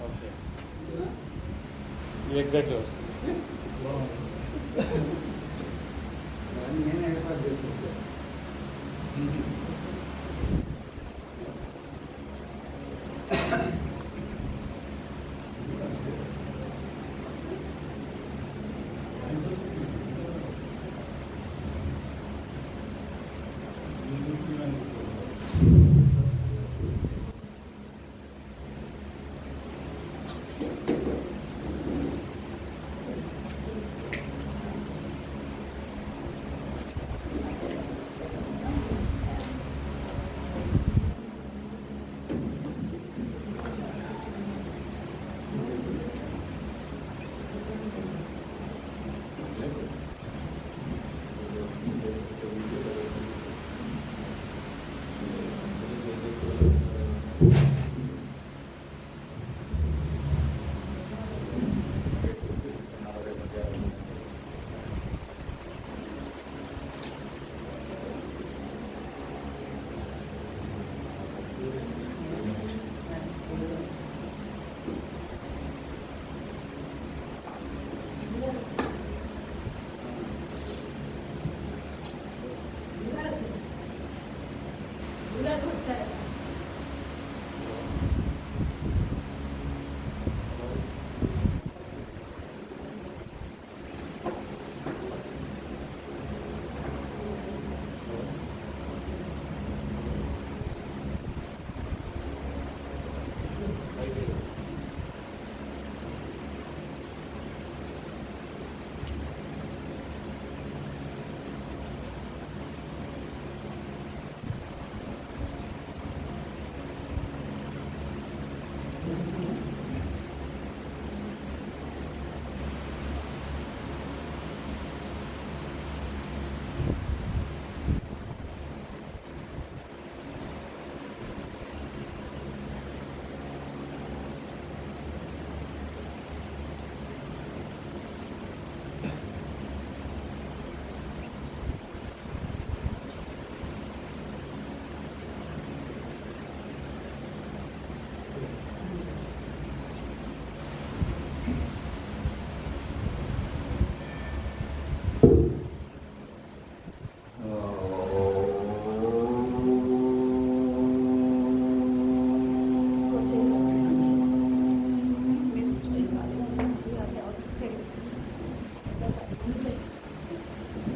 Okay, exactly వస్తుంది. నేనే ఏర్పాటు చేసుకుంటాను.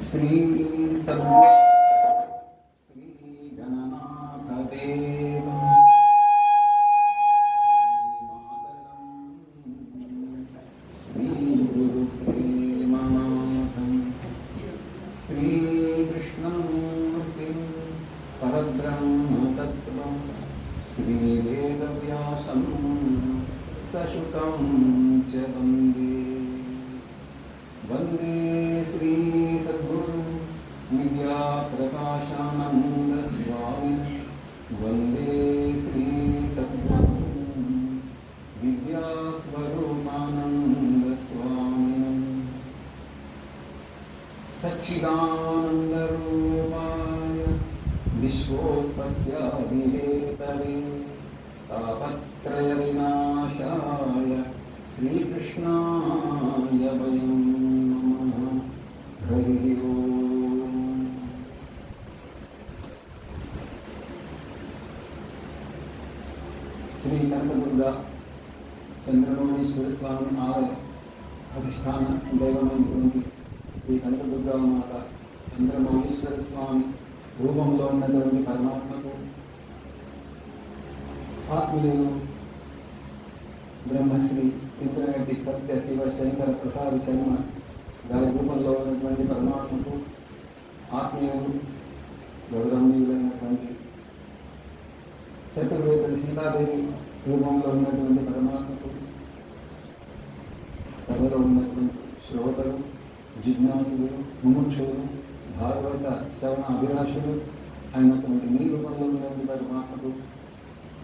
శ్రీ గణనాథదేవం శ్రీ గురుప్రేమనాథం శ్రీకృష్ణమూర్తిం పరబ్రహ్మతత్వం శ్రీవేదవ్యాసం సశుకం చ వందే వందే శ్రీ సద్గురు విద్యాప్రకాశానంద స్వామి వందే శ్రీ సద్గురు విద్యాస్వరూపానంద స్వామి సచ్చిదానందరూపాయ విశ్వోత్పత్యాదిహేతవే తాపత్రయ వినాశాయ శ్రీకృష్ణాయ వయం నమః. హరి ఓం. శ్రీ కనకదుర్గ చంద్రమౌళీశ్వర స్వామి ఆలయ అధిష్టాన దైవమైనటువంటి ఈ కనకదుర్గా మాత చంద్రమౌళీశ్వర స్వామి రూపంలో ఉన్నటువంటి పరమాత్మకు ఆత్మీయులు బ్రహ్మశ్రీ ఇంద్రగడ్డి సత్య శివ శంకర ప్రసాద శర్మ గారి రూపంలో ఉన్నటువంటి పరమాత్మకు ఆత్మీయులు గౌరవనీయులైనటువంటి చతుర్వేద సీతాదేవి రూపంలో ఉన్నటువంటి పరమాత్మకు సభలో ఉన్నటువంటి శ్రోతలు జిజ్ఞాసులు ముముక్షులు భాగవత శ్రవణ అభిలాషులు అయినటువంటి మీ రూపంలో ఉన్నటువంటి పరమాత్మకు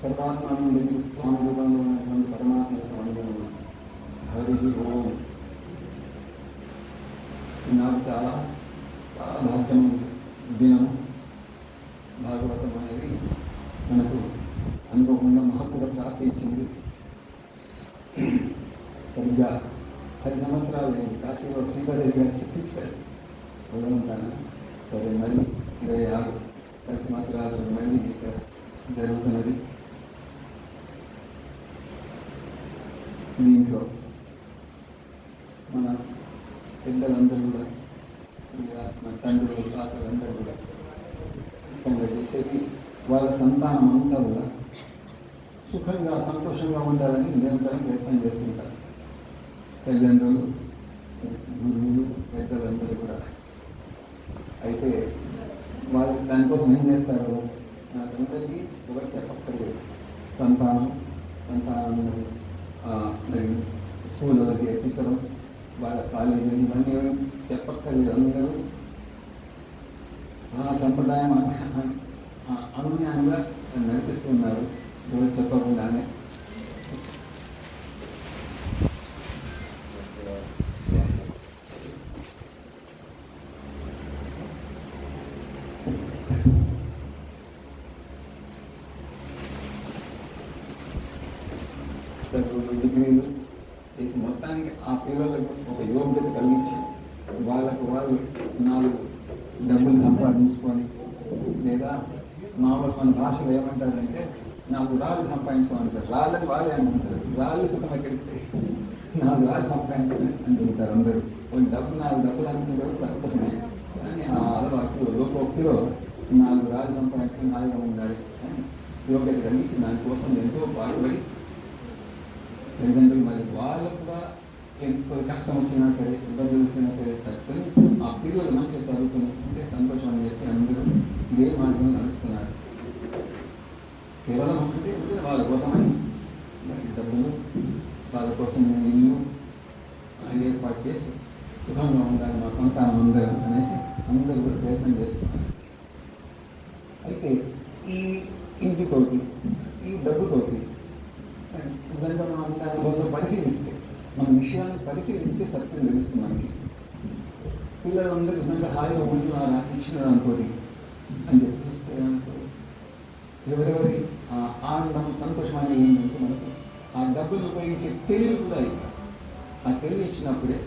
పరమాత్మ నుండి స్వామి రూపంలో ఉన్నటువంటి పరమాత్మకు అనుభవం. హరి ఓం. నాకు చాలా చాలా భాగ్యమైన దినం. భాగవతం అనేది మనకు అనుకోకుండా మహత్తుగా ప్రాప్తించింది. సరిగ్గా 10 సంవత్సరాలు నేను కాశీలో సీతాదేవి గారు చెప్పించారు ఉంటాను. సరే మళ్ళీ 26 10 సంవత్సరాలు మళ్ళీ ఇక్కడ జరుగుతున్నది. దీంట్లో మన పెద్దలందరూ కూడా మన తండ్రులు తాతలందరూ కూడా ముఖ్యంగా చేసేది వాళ్ళ సంతానం అంతా కూడా సుఖంగా సంతోషంగా ఉండాలని నిరంతరం ప్రయత్నం చేస్తుంటారు. తల్లిదండ్రులు, గురువులు, పెద్దలందరూ కూడా. అయితే వాళ్ళు దానికోసం ఏం చేస్తారు? నాకందరికీ ఎవరు చెప్పక్కర్లేదు. సంతానం మరి స్కూల్లో చేర్పించడం, వాళ్ళ కాలేజీలు ఇవన్నీ చెప్పక్కర్లేదు. అందరూ ఆ సంప్రదాయం అనుజ్ఞానంగా నడిపిస్తున్నారు ఎవరు చెప్పకుండానే. డిగ్రీలు చేసి మొత్తానికి ఆ పిల్లలకు ఒక యోగ్యత కలిగించి వాళ్ళకు వాళ్ళు 4 డబ్బులు సంపాదించుకొని, లేదా మామూలు మన భాషలో ఏమంటారంటే 4 రాళ్ళు సంపాదించుకోమంటారు. రాళ్ళని వాళ్ళే అనుకుంటారు. రాళ్ళు సుఖం ఎక్కడికి 4 రాళ్ళు సంపాదించుకొని అంటుంటారు అందరూ. కొన్ని 4 డబ్బులు అనుకుంటారు సంతోషమే. కానీ ఆ అలవాటు లోకోక్తిలో 4 రాళ్ళు సంపాదించుకొని హాయిగా ఉండాలి అని యోగ్యత కలిగించి దానికోసం ఎంతో పాటుపడి తల్లిదండ్రులు మరి వాళ్ళు కూడా ఎంతో కష్టం వచ్చినా సరే, ఇబ్బందులు వచ్చినా సరే తట్టుకొని ఆ పిల్లలు మంచిగా చదువుకుని ఉంటే సంతోషం అని చెప్పి అందరూ ఇదే మార్గంలో నడుస్తున్నారు. కేవలం అంటే వాళ్ళ కోసమని డబ్బులు, వాళ్ళ కోసం ఇల్లు ఏర్పాటు చేసి సుఖంగా ఉండాలి మా సంతానం అందరం అనేసి అందరూ కూడా ప్రయత్నం చేస్తున్నారు. అయితే ఈ ఇంటితోటి, ఈ డబ్బుతోటి నిజంగా మనం అంత అనుభవంలో పరిశీలిస్తే, మన విషయాన్ని పరిశీలిస్తే సత్యం తెలుస్తుంది మనకి. పిల్లలందరూ నిజంగా హాయిగా ఉంటున్నారా ఇచ్చిన దాంతో అని చెప్పిస్తే ఎవరెవరి ఆనందం, సంతోషం అనేది ఏంటంటే మనకు ఆ డబ్బులు ఉపయోగించే తెలివి కూడా ఇవ్వాలి. ఆ తెలివి ఇచ్చినప్పుడే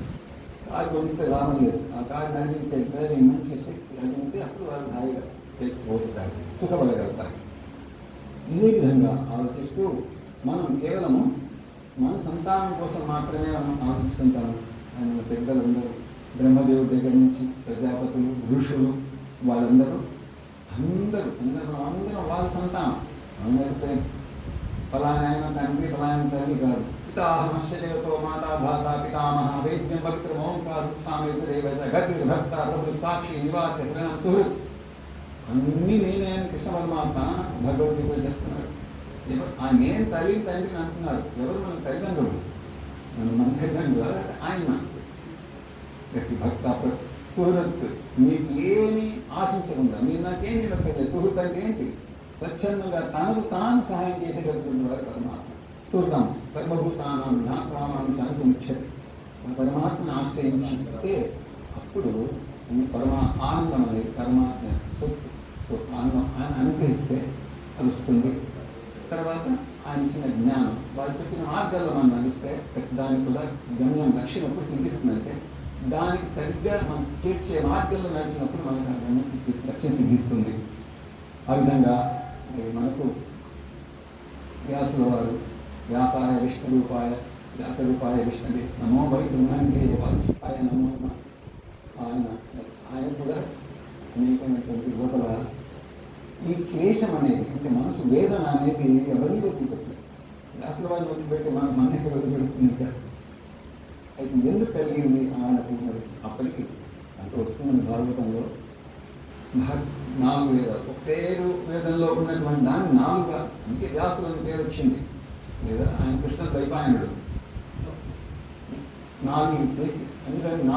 కారు కొనిస్తే లాభం లేదు. ఆ కారు నడిపించే డ్రైవింగ్ మంచి శక్తి అది ఉంటే అప్పుడు వాళ్ళు హాయిగా చేసుకుపోతుంటారు, సుఖపడగలుగుతారు. ఇదే విధంగా ఆలోచిస్తూ మనం కేవలము మన సంతానం కోసం మాత్రమే మనం ఆలోచిస్తుంటాము. ఆయన పెద్దలందరూ బ్రహ్మదేవుడి దగ్గర నుంచి ప్రజాపతులు, ఋషులు వాళ్ళందరూ అందరూ వాళ్ళ సంతానం. అందరితో ఫలానాయన తండ్రి, ఫలానా తల్లి కాదు. పితాహమశ్చదేవతో మాతా భాత పితామహ వైద్యం పవిత్ర ఓంకారు సామేత గతి భక్త ప్రభు సాక్షి నివాస సుహృత్ అన్నీ నేనే అని కృష్ణ పరమాత్మ భగవద్గీత చెప్తున్నాడు. ఆ నేను తల్లి తండ్రిని అంటున్నారు. ఎవరు? మన తల్లిదండ్రులు. మన తల్లిదండ్రులు ఆయన గట్టి భక్త సుహృత్. మీకు ఏమి ఆశించకుండా మీరు నాకేమి ఇవ్వక్కర్లేదు. సుహృత్ అంటే ఏంటి? స్వచ్ఛందంగా తనకు తాను సహాయం చేసేటటువంటి వారు పరమాత్మ. తుర్ణం సర్వభూతానం నా ప్రాణాన్ని శాంతించారు. పరమాత్మను ఆశ్రయించితే అప్పుడు ఆనందం అనేది పరమాత్మ సొత్తు ఆనందం ఆయన అనుగ్రహిస్తే అది వస్తుంది. తర్వాత ఆయన ఇచ్చిన జ్ఞానం, వాళ్ళు చెప్పిన మార్గాల్లో మనం నడిస్తే దానికి కూడా గమ్యం లక్ష్యం ఎప్పుడు సిద్ధిస్తుందంటే దానికి సరిగ్గా మనం తీర్చే మార్గంలో నడిచినప్పుడు మనకు ఆ గమ్యం లక్ష్యం సిద్ధిస్తుంది. ఆ విధంగా మనకు వ్యాసుల వారు వ్యాసాయ విష్ణురూపాయ వ్యాసరూపాయ విష్ణువే నమో వై బ్రహ్మండే వాల్షికాయ నమో ఆయన కూడా అనేకమైనటువంటి లోపల ఈ క్లేశం అనేది అంటే మనసు వేదన అనేది ఎవరిని వదిలిపెట్టింది. అసలు వాళ్ళు వదిలిపెట్టి మన ఎక్కడ వదిలిపెడుతుంది కదా. అయితే ఎందుకు కలిగింది ఆయనకు? మరి అప్పటికి అంటే వస్తున్న భాగవతంలో 4 వేదాలు, ఒక పేరు వేదంలో ఉన్నటువంటి దాన్ని 4గా ఇంకే వ్యాసులని పేరు వచ్చింది. లేదా ఆయన కృష్ణ ద్వైపాయనుడు 4 చేసి అందుకని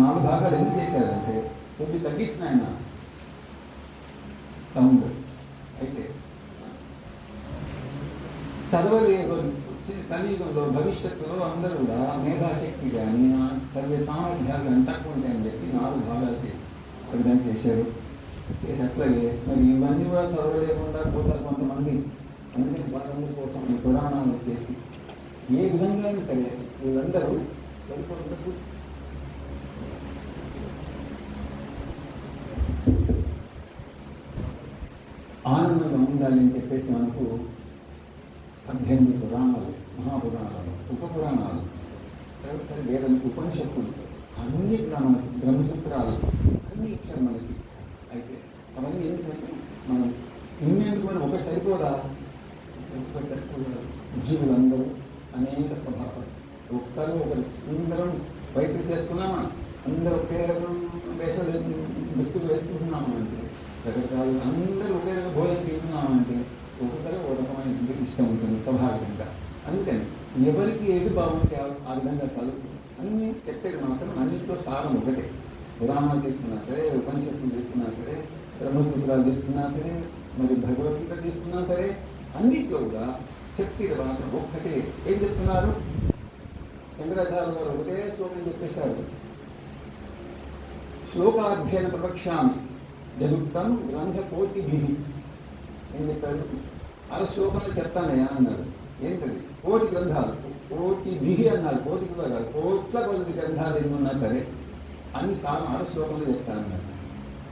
4 భాగాలు ఎందుకు చేశారంటే కొద్ది తగ్గిస్తున్న ఆయన సౌండ్. అయితే చదవలేదు కలియుగంలో భవిష్యత్తులో అందరూ కూడా మేధాశక్తి కానీ చదివే సామర్థ్యాలు కానీ తక్కువ ఉంటాయని చెప్పి 4 భాగాలు చేసి విధంగా చేశారు. అట్లాగే మరి ఇవన్నీ కూడా చదవలేకుండా పోతారు కొంతమంది. అందుకని వాళ్ళందరి కోసం ఈ పురాణాలు చేసి ఏ విధంగా అయినా సరే వీళ్ళందరూ వెళ్ళిపోతుంటే ఆనందంగా ఉండాలి అని చెప్పేసి మనకు 18 పురాణాలు, మహాపురాణాలు, ఉపపురాణాలు, సరే వేదం, ఉపనిషత్తులు అన్నీ కూడా మనకి బ్రహ్మసూత్రాలు అన్నీ ఇచ్చారు మనకి. అయితే అవన్నీ ఎందుకంటే మనం ఇన్నేందుకు మనం ఒకటి సరిపోదా, ఒకటి సరిపోదా. జీవులందరూ అనేక స్వభావాలు, ఒక్కరు ఒకరు అందరం బయట చేసుకున్నామా, అందరూ ఒకే రకం వేషాలు దుస్తులు వేసుకుంటున్నామంటే, రకరకాలు అందరూ ఒకే రకం భోజనం తీసుకున్నామంటే ఒక్కొక్కరు ఒక రకమైన ఇష్టం ఉంటుంది స్వాభావికంగా. అందుకని ఎవరికి ఏది బాగుంటే ఆ విధంగా చదువు అన్నీ చెప్పేది మాత్రం అన్నింటిలో సారం ఒకటే. పురాణాలు తీసుకున్నా సరే, ఉపనిషత్తులు తీసుకున్నా సరే, బ్రహ్మసూత్రాలు తీసుకున్నా సరే, మరి భగవద్గీత తీసుకున్నా సరే, అన్నింటిలో కూడా చెప్పేది మాత్రం ఒక్కటే. ఏం చెప్తున్నారు? శంకరాచార్య గారు ఒకటే శ్లోకం చెప్పేశారు. శ్లోకాధ్యయన ప్రవక్ష్యామి జదుక్తం గ్రంథకోటిభి. ఏం చెప్పారు? అలా శ్లోకంలో చెప్తానయ్యా అన్నారు. ఏంటది? కోటి గ్రంథాలు, కోటిభి అన్నారు. కోటి కూడా కాదు, కోట్ల కొద్ది గ్రంథాలు ఎన్ని ఉన్నా సరే అన్ని సారం అర శ్లోకంలో చెప్తానన్నారు.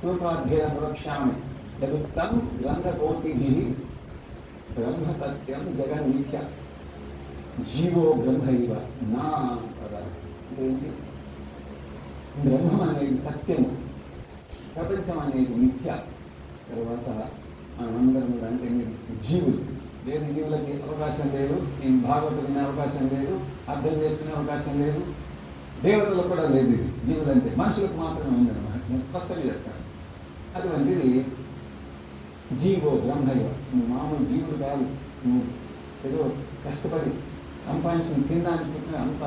శ్లోకాధ్యయన ప్రవక్ష్యామి జదుక్తం గ్రంథకోటిభి బ్రహ్మ సత్యం జగన్మిథ్య జీవో బ్రహ్మ ఇవ నా పద. ఏంటి? బ్రహ్మం అనేది సత్యము, ప్రపంచం అనేది మిథ్య. తర్వాత మనందరం కూడా అంటే జీవులు, లేని జీవులకి అవకాశం లేదు, ఈ భాగవతం వినే అవకాశం లేదు, అర్థం చేసుకునే అవకాశం లేదు, దేవతలకు కూడా లేదు. ఇది జీవులంటే మనుషులకు మాత్రమే ఉందన్నమాట. నేను స్పష్టంగా చెప్తాను. అటువంటిది జీవో బ్రహ్మయ్య. నువ్వు మామూలు జీవుడు కాదు, నువ్వు ఏదో కష్టపడి సంపాదించిన తినడానికి అంత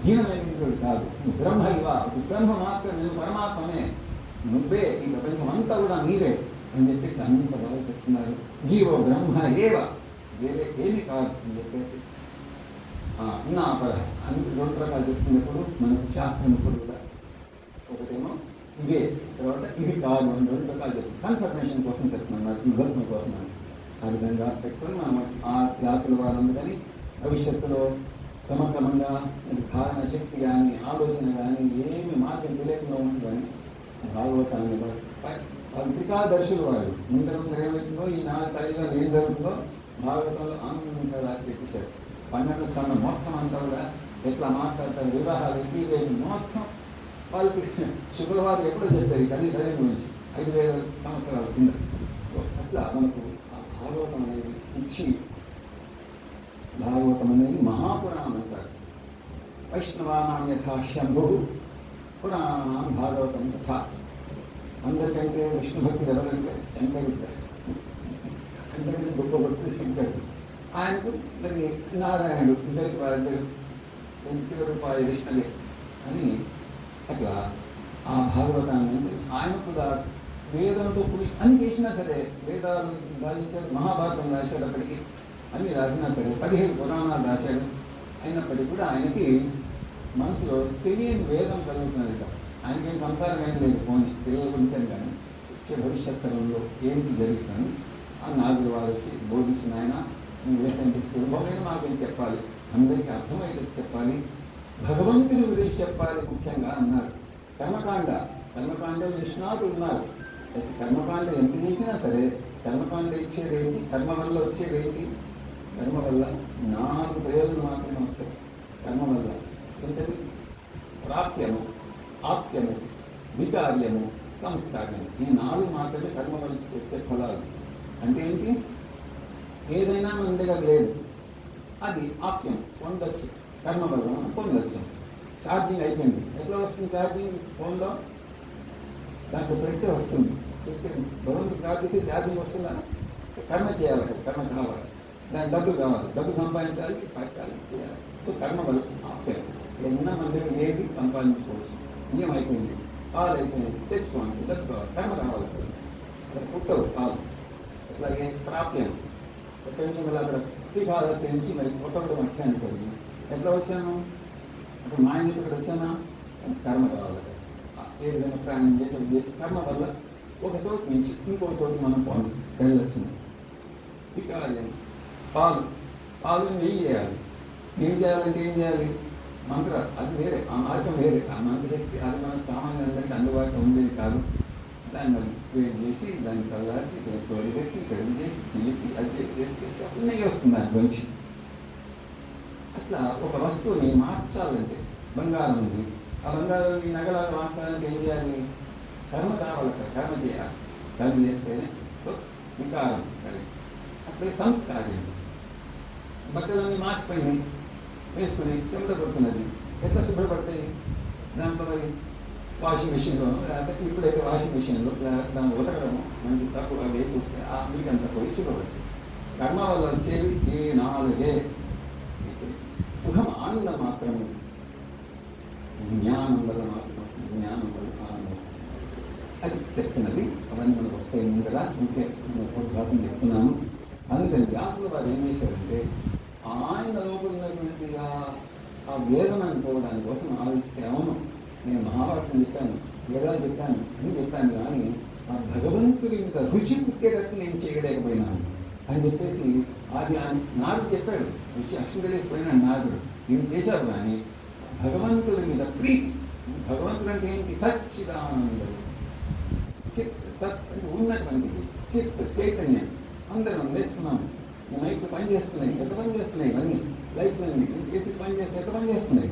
హీనమైన కాదు. నువ్వు బ్రహ్మయ్యవా, ఒక బ్రహ్మ మాత్రం, నువ్వు పరమాత్మనే, నువ్వే, ఈ ప్రపంచం అంతా కూడా నీవే అని చెప్పేసి అంత బాగా చెప్తున్నారు. జీవో బ్రహ్మ ఏవ, వేరే ఏమి కాదు అని చెప్పేసి నా పద అని 2 రకాలు చెప్తున్నప్పుడు మనకు శాస్త్రం ఇప్పుడు కూడా ఒకటేమో ఇదే, తర్వాత ఇది కాదు అని 2 రకాలు చెప్తుంది. కన్ఫర్మేషన్ కోసం చెప్తున్నాను, నిబంధన కోసం అని. ఆ విధంగా పెట్టుకొని మనం ఆ క్లాసుల వాళ్ళందరినీ భవిష్యత్తులో క్రమక్రమంగా ధారణ శక్తి కానీ, ఆలోచన కానీ ఏమి మార్గం తెలియకుండా ఉంటుందని భాగవతాన్ని పత్రికాదర్శులు వారు ముందర ఏమవుతుందో, ఈ 4 తల్లిలో ఏం జరుగుతుందో భాగవతంలో అంతా రాసి పెట్టేశారు. 12 స్థానం మొత్తం అంతా కూడా ఎట్లా మాట్లాడతారు, వివాహాలు ఇవి మొత్తం వాళ్ళకి శుక్రవారం ఎప్పుడో చెప్పారు. కలి గురించి 5000 సంవత్సరాల కింద. అట్లా మనకు ఆ భాగవతం అనేది ఇచ్చి, భాగవతం అనేది మహాపురాణం అంటారు. వైష్ణవానాం యథా శంభు పురాణానాం భాగవతం తథా. అందరికంటే విష్ణు భక్తులు ఎవరంటే శంకరుడు. అందరికీ గొప్ప భక్తులు శంకరుడు. ఆయనకు మరి నారాయణుడు, ఇద్దరికి వారిద్దరు శివరూపాయ విష్ణులే అని. అట్లా ఆ భాగవతాన్ని ఆయన కూడా వేదంతో అన్ని చేసినా సరే, వేదాలు రాయించారు, మహాభారతం రాసేటప్పటికి అన్ని రాసినా సరే, 15 పురాణాలు రాశాడు. అయినప్పటికీ కూడా ఆయనకి మనసులో తెలియని వేదం కలుగుతున్నది. ఆయనకేం సంసారం ఏం లేదు, పోనీ పిల్లల గురించి కానీ వచ్చే భవిష్యత్ తరంలో ఏంటి జరుగుతుంది ఆ నాగులు వారు వచ్చి బోధిస్తున్న ఆయన, నువ్వు ఏంటంటే సులభమైన మాకు చెప్పాలి, అందరికీ అర్థమైతే చెప్పాలి, భగవంతుని గురించి చెప్పాలి ముఖ్యంగా అన్నారు. కర్మకాండలో నిష్ణాతులు ఉన్నారు. కర్మకాండ ఎంత చేసినా సరే కర్మకాండ ఇచ్చేదేంటి, కర్మ వల్ల వచ్చేదేంటి? కర్మ వల్ల 4 ప్రయోజనం మాత్రమే వస్తాయి. కర్మ వల్ల ఏంటది? ప్రాప్యము, ఆప్యము, వికార్యము, సంస్కారము. ఈ 4 మాత్రమే కర్మ వల్ల వచ్చే ఫలాలు. అంటే ఏంటి? ఏదైనా మన దగ్గర లేదు, అది ఆప్యం, పొందొచ్చు. కర్మ వల్ల మనం పొందొచ్చు. ఛార్జింగ్ అయిపోయింది, ఎట్లా వస్తుంది ఛార్జింగ్? ఫోన్లో దాంట్లో పెడితే వస్తుంది. చూస్తే భగవంతుడు ప్రార్థిస్తే ఛార్జింగ్ వస్తుందా? కర్మ చేయాలి, కర్మ కావాలి, దానికి డబ్బులు కావాలి, డబ్బు సంపాదించాలి, పట్టాలి, చేయాలి. సో కర్మ వల్ల ఆప్యం. ఏమన్నా మన దగ్గర ఏది సంపాదించుకోవచ్చు. బియ్యం అయిపోయింది, పాలు అయిపోయింది, తెచ్చుకోండి, డబ్బు కావాలి, కర్మ కావాలి. అక్కడ పుట్టవు పాలు. అట్లాగే ప్రాప్యం. కొంచెం వల్ల అక్కడ శ్రీకాళహస్తి నుంచి మరి పుట్టడం వచ్చాయనుకోండి, ఎట్లా వచ్చాను? అప్పుడు మా ఇంటికి ఇక్కడ వచ్చానా? కర్మ కావాలి. ఏ విధంగా ప్రయాణం చేసి కర్మ వల్ల ఒక చోటు నుంచి ఇంకో చోటు మనం వెళ్ళొస్తుంది. వికార్యం. పాలు నెయ్యి చేయాలి, ఏం చేయాలంటే ఏం చేయాలి? మంత్రాలు అది వేరే, ఆ మార్గం వేరే. ఆ మంత్రశక్తి అది మన సామాన్యులందరికీ అందుబాటులో ఉండేది కాదు. దాన్ని మనం వేడి చేసి దాన్ని చల్లార్చి తోడిపెట్టి కడుగు చేసి చీల్చి అది చేసి అప్పుడు నెయ్యి వస్తుంది దాంట్లోంచి. అట్లా ఒక వస్తువుని మార్చాలంటే బంగారం ఉంది, ఆ బంగారాన్ని నగలాగా మార్చాలంటే ఏం చేయాలి? కర్మ కావాలి, కర్మ చేయాలి. కర్మ చేస్తేనే వికారం కలిగి అప్పుడే సంస్కారం. బట్టలన్నీ మాసిపోయినాయి, వేసుకుని చెమట పడుతున్నది, ఎట్లా శుభ్రపడతాయి? దాంట్లో మరి వాషింగ్ మిషన్లో, లేకపోతే ఇప్పుడైతే వాషింగ్ మిషన్లో దాన్ని ఉతకడం మంచి సబ్బు అవి వేసి ఆ మీకు అంతా పోయి శుభ్రపడతాయి. కర్మ వల్ల వచ్చేవి ఈ నాలుగే. సుఖం ఆనందం మాత్రమే, జ్ఞానం వల్ల మాత్రం వస్తుంది, జ్ఞానం వల్ల ఆనందం వస్తుంది. అది చెప్తున్నది. అవన్నీ మనకు వస్తాయి ముందర, ఇంకే భాగం చెప్తున్నాను. అందుకని వ్యాసుల వారు ఏం చేశారంటే ఆయన లోపల ఉన్నటువంటి ఆ వేదన అనుకోవడానికి కోసం ఆలోచిస్తే, అవును నేను మహాభారతం చెప్పాను, వేదాలు చెప్పాను అని చెప్పాను, కానీ ఆ భగవంతుడి మీద రుచి పుట్టేటట్టు నేను చేయలేకపోయినాను అని చెప్పేసి అది నారదుడు చెప్పాడు. రుచి అక్షంతలేసిపోయినాడు నారదుడు. నేను చేశావు కానీ భగవంతుడి మీద ప్రీతి. భగవంతుడు అంటే ఏంటి? సచ్చిదానందం, చిత్ సత్ అంటే ఉన్నటువంటిది, చిత్ చైతన్యం. అందరం వేస్తున్నాం, మైకులు పనిచేస్తున్నాయి, ఎంత పని చేస్తున్నాయి ఇవన్నీ లైఫ్లన్నీ చేసి పని చేస్తే ఎంత పని చేస్తున్నాయి?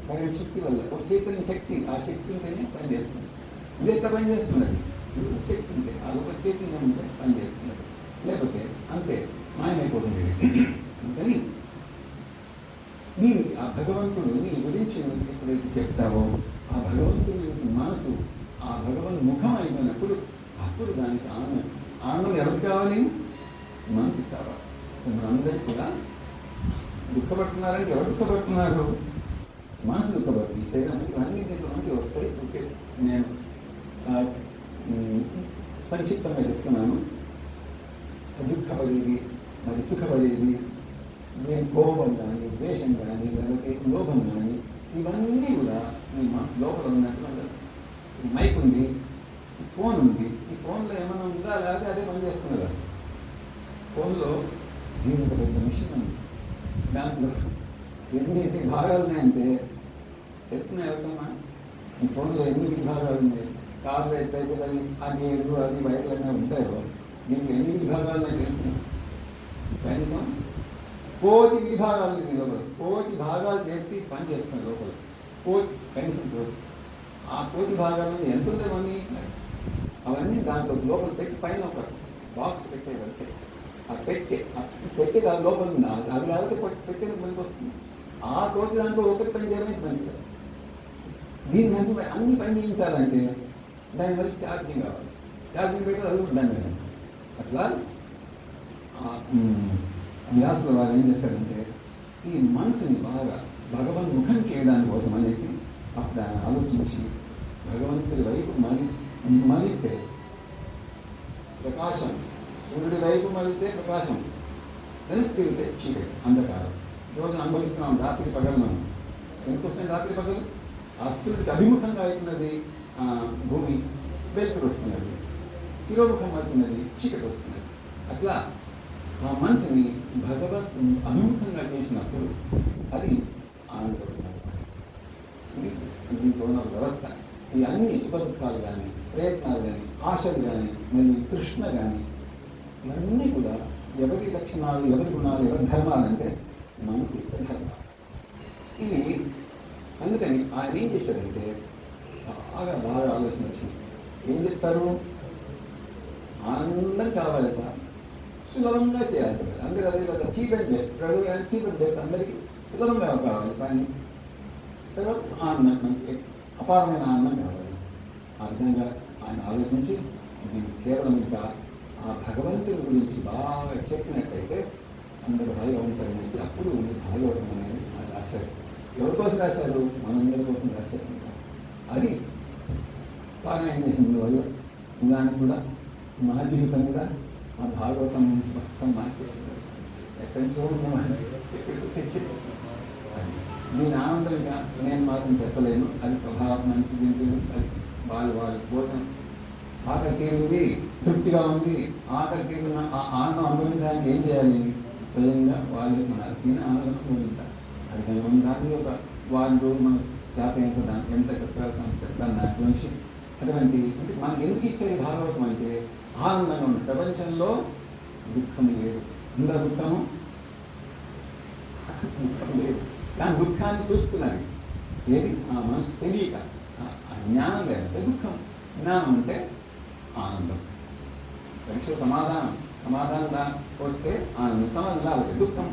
కరెంట్ శక్తి వల్ల ఒక చైతన్య శక్తి, ఆ శక్తి ఉంటేనే పనిచేస్తుంది. ఇది ఎట్లా పనిచేస్తున్నది? శక్తి ఉంటే ఆ ఒక చైతన్యం ఉంటే పనిచేస్తున్నది, లేకపోతే అంతే మాయమైపోతుంది. అందుకని దీనికి ఆ భగవంతుడు నీ గురించి ఎప్పుడైతే చెప్తావో ఆ భగవంతుడి గురించి మనసు ఆ భగవన్ ముఖం అయిపోయినప్పుడు అప్పుడు దానికి ఆనందం. ఆనందం ఎవరికి కావాలి? మనసుకి కావాలి. మనందరికీ కూడా దుఃఖపడుతున్నారంటే ఎవరు దుఃఖపడుతున్నారు? మనసు దుఃఖపడుతుంది. ఈ శరీరం అన్ని దీంట్లో మంచిగా వస్తాయి. ఓకే, నేను సంక్షిప్తంగా చెప్తున్నాను. దుఃఖపడేది మరి సుఖపడేది, నేను కోపం కానీ, ద్వేషం కానీ, లేకపోతే లోభం కానీ, ఇవన్నీ కూడా మీ లోపల ఉన్నట్టు. మైక్ ఉంది, ఫోన్ ఉంది, ఈ ఫోన్లో ఏమైనా ఉందా లేకపోతే అదే పని చేస్తుంది కదా. ఫోన్లో దీని పెద్ద మిషన్ ఉంది, దాంట్లో ఎన్ని భాగాలు ఉన్నాయంటే తెలిసిన ఎవరికమ్మా ఈ ఫోన్లో ఎన్ని భాగాలు ఉన్నాయి? కార్లు ఎట్లయితే ఆ నీళ్ళు అది బయటలైనా ఉంటాయో దీనికి ఎన్ని విభాగాలు తెలిసిన కనీసం కోటి విభాగాలు లోపల, కోటి భాగాలు చేసి పని చేస్తున్నాయి లోపల. కోటి కనీసం కోటి. ఆ కోటి భాగాలను ఎంత ఉంటే మనీ అవన్నీ దాంట్లో లోపల పెట్టి పైన ఒక బాక్స్ పెట్టేదంటే ఆ పెట్టే లోపల ఉంది. అది కాబట్టి పెట్టేది పనికి వస్తుంది. ఆ కోటి దాంట్లో ఒకటి పని చేయడానికి పని కాదు. దీన్ని అంటే అన్ని పని చేయించాలంటే దాని వల్ల ఛార్జింగ్ కావాలి. ఛార్జింగ్ పెట్టి అది దాన్ని అట్లా వ్యాసుల వారు ఏం చేశారంటే ఈ మనసుని బాగా భగవన్ముఖం చేయడానికి కోసం అనేసి అప్పుడు ఆయన ఆలోచించి భగవంతుడి వైపు మలితే ప్రకాశం, సూర్యుడి వైపు మలితే ప్రకాశం, వెనక్కి తిరిగితే చీకటి, అంధకారం. రోజున అనుభవిస్తున్నాం రాత్రి పగలు. మనం ఎందుకు వస్తుంది రాత్రి పగలు? ఆ సూర్యుడికి అభిముఖంగా అవుతున్నది భూమి, వెలుతురు వస్తున్నది. తిరోముఖం అవుతున్నది, చీకటి వస్తున్నది. అట్లా ఆ మనసుని భగవత్ అభిముఖంగా చేసినప్పుడు అది ఆనందపడుతున్నారు. దీంట్లో ఉన్న వ్యవస్థ ఈ అన్ని సుఖ దుఃఖాలు కానీ, ప్రయత్నాలు కానీ, ఆశలు కానీ, మరియు తృష్ణ కానీ, ఇవన్నీ కూడా ఎవరి లక్షణాలు, ఎవరి గుణాలు, ఎవరి ధర్మాలు అంటే మనసు యొక్క ధర్మాలు ఇవి. అందుకని ఆయన ఏం చేశారంటే బాగా ఆలోచన వచ్చింది. ఏం చెప్తారు? ఆనందం కావాలి కదా, సులభంగా చేయాలి కదా. అందరూ అదే కదా, cheap and best. Cheap and best అందరికీ సులభంగా కావాలి. కానీ తర్వాత ఆనందం, మంచి అపారమైన ఆనందం కావాలి. ఆ విధంగా ఆయన ఆలోచించి దీన్ని కేవలం ఇంకా ఆ భగవంతుని గురించి బాగా చెప్పినట్టయితే అందరూ హాయిగా ఉంటారని చెప్పి అప్పుడు భాగవతం అనేది ఆయన రాశారు. ఎవరి కోసం రాశారు? మనందరి కోసం రాశారు. అది పారాయణ చేసిన వల్ల దానికి కూడా మా జీవితం కూడా ఆ భాగవతం మొత్తం మార్చేస్తున్నారు. ఎక్కడి నుంచి చూడమని తెచ్చేసి దీని ఆనందంగా నేను మాత్రం చెప్పలేను. అది స్వభావం మంచిది, అది వాళ్ళు భోజనం ఆకలి తీరుంది, తృప్తిగా ఉంది. ఆకలి తీరున్న ఆ ఆనందం అనుభవించడానికి ఏం చేయాలి? స్వయంగా వాళ్ళు మన తిని ఆనందం అనుభవించాలి. అది దాన్ని ఒక వారం రోజులు మనం జాతీయంతో దాన్ని ఎంత చెప్పగలుగుతాం దాన్ని దాని గురించి అటువంటి అంటే మనకి ఎందుకు ఇచ్చేది భాగవతం అంటే ఆనందంగా ఉంది. ప్రపంచంలో దుఃఖం లేదు, ఉందా దుఃఖము? దుఃఖం లేదు, కానీ దుఃఖాన్ని చూస్తున్నది ఏది? ఆ మనసు తెలియక, ఆ జ్ఞానం లేదంటే దుఃఖం, జ్ఞానం అంటే ఆనందం. పరీక్ష సమాధానం వస్తే ఆనందం, సమాధానం రాలేదు దుఃఖం.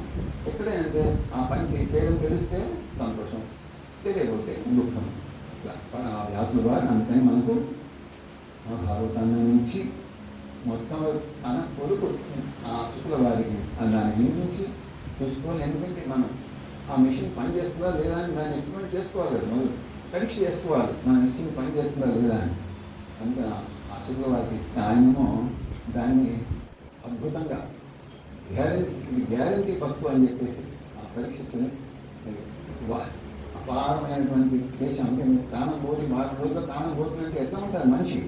ఎక్కడైతే ఆ పని చేయడం తెలిస్తే సంతోషం, తెలియకపోతే దుఃఖం. ఆ వ్యాసుల వారు అందుకని మనకు ఆ భాగవతాన్ని నుంచి మొత్తం మన కొడుకు ఆ శుక్ల వారికి దాన్ని వినిపించి చూసుకోవాలి. ఎందుకంటే మనం ఆ మిషన్ పని చేస్తుందా లేదా అని దాన్ని ఎక్స్పెరిమెంట్ చేసుకోవాలి కదా, మొదలు పరీక్ష చేసుకోవాలి మన మిషన్ పని చేస్తుందా లేదా అని. అందుకే ఆ శుక్ల వారికి ఆయనేమో దాన్ని అద్భుతంగా గ్యారంటీ వస్తువు అని చెప్పేసి ఆ పరీక్షని అపారమైనటువంటి దేశం. అంటే మీరు ప్రాణం పోతే వారం రోజుల్లో ప్రాణం పోతుందంటే ఎట్లా ఉంటుంది మనిషి?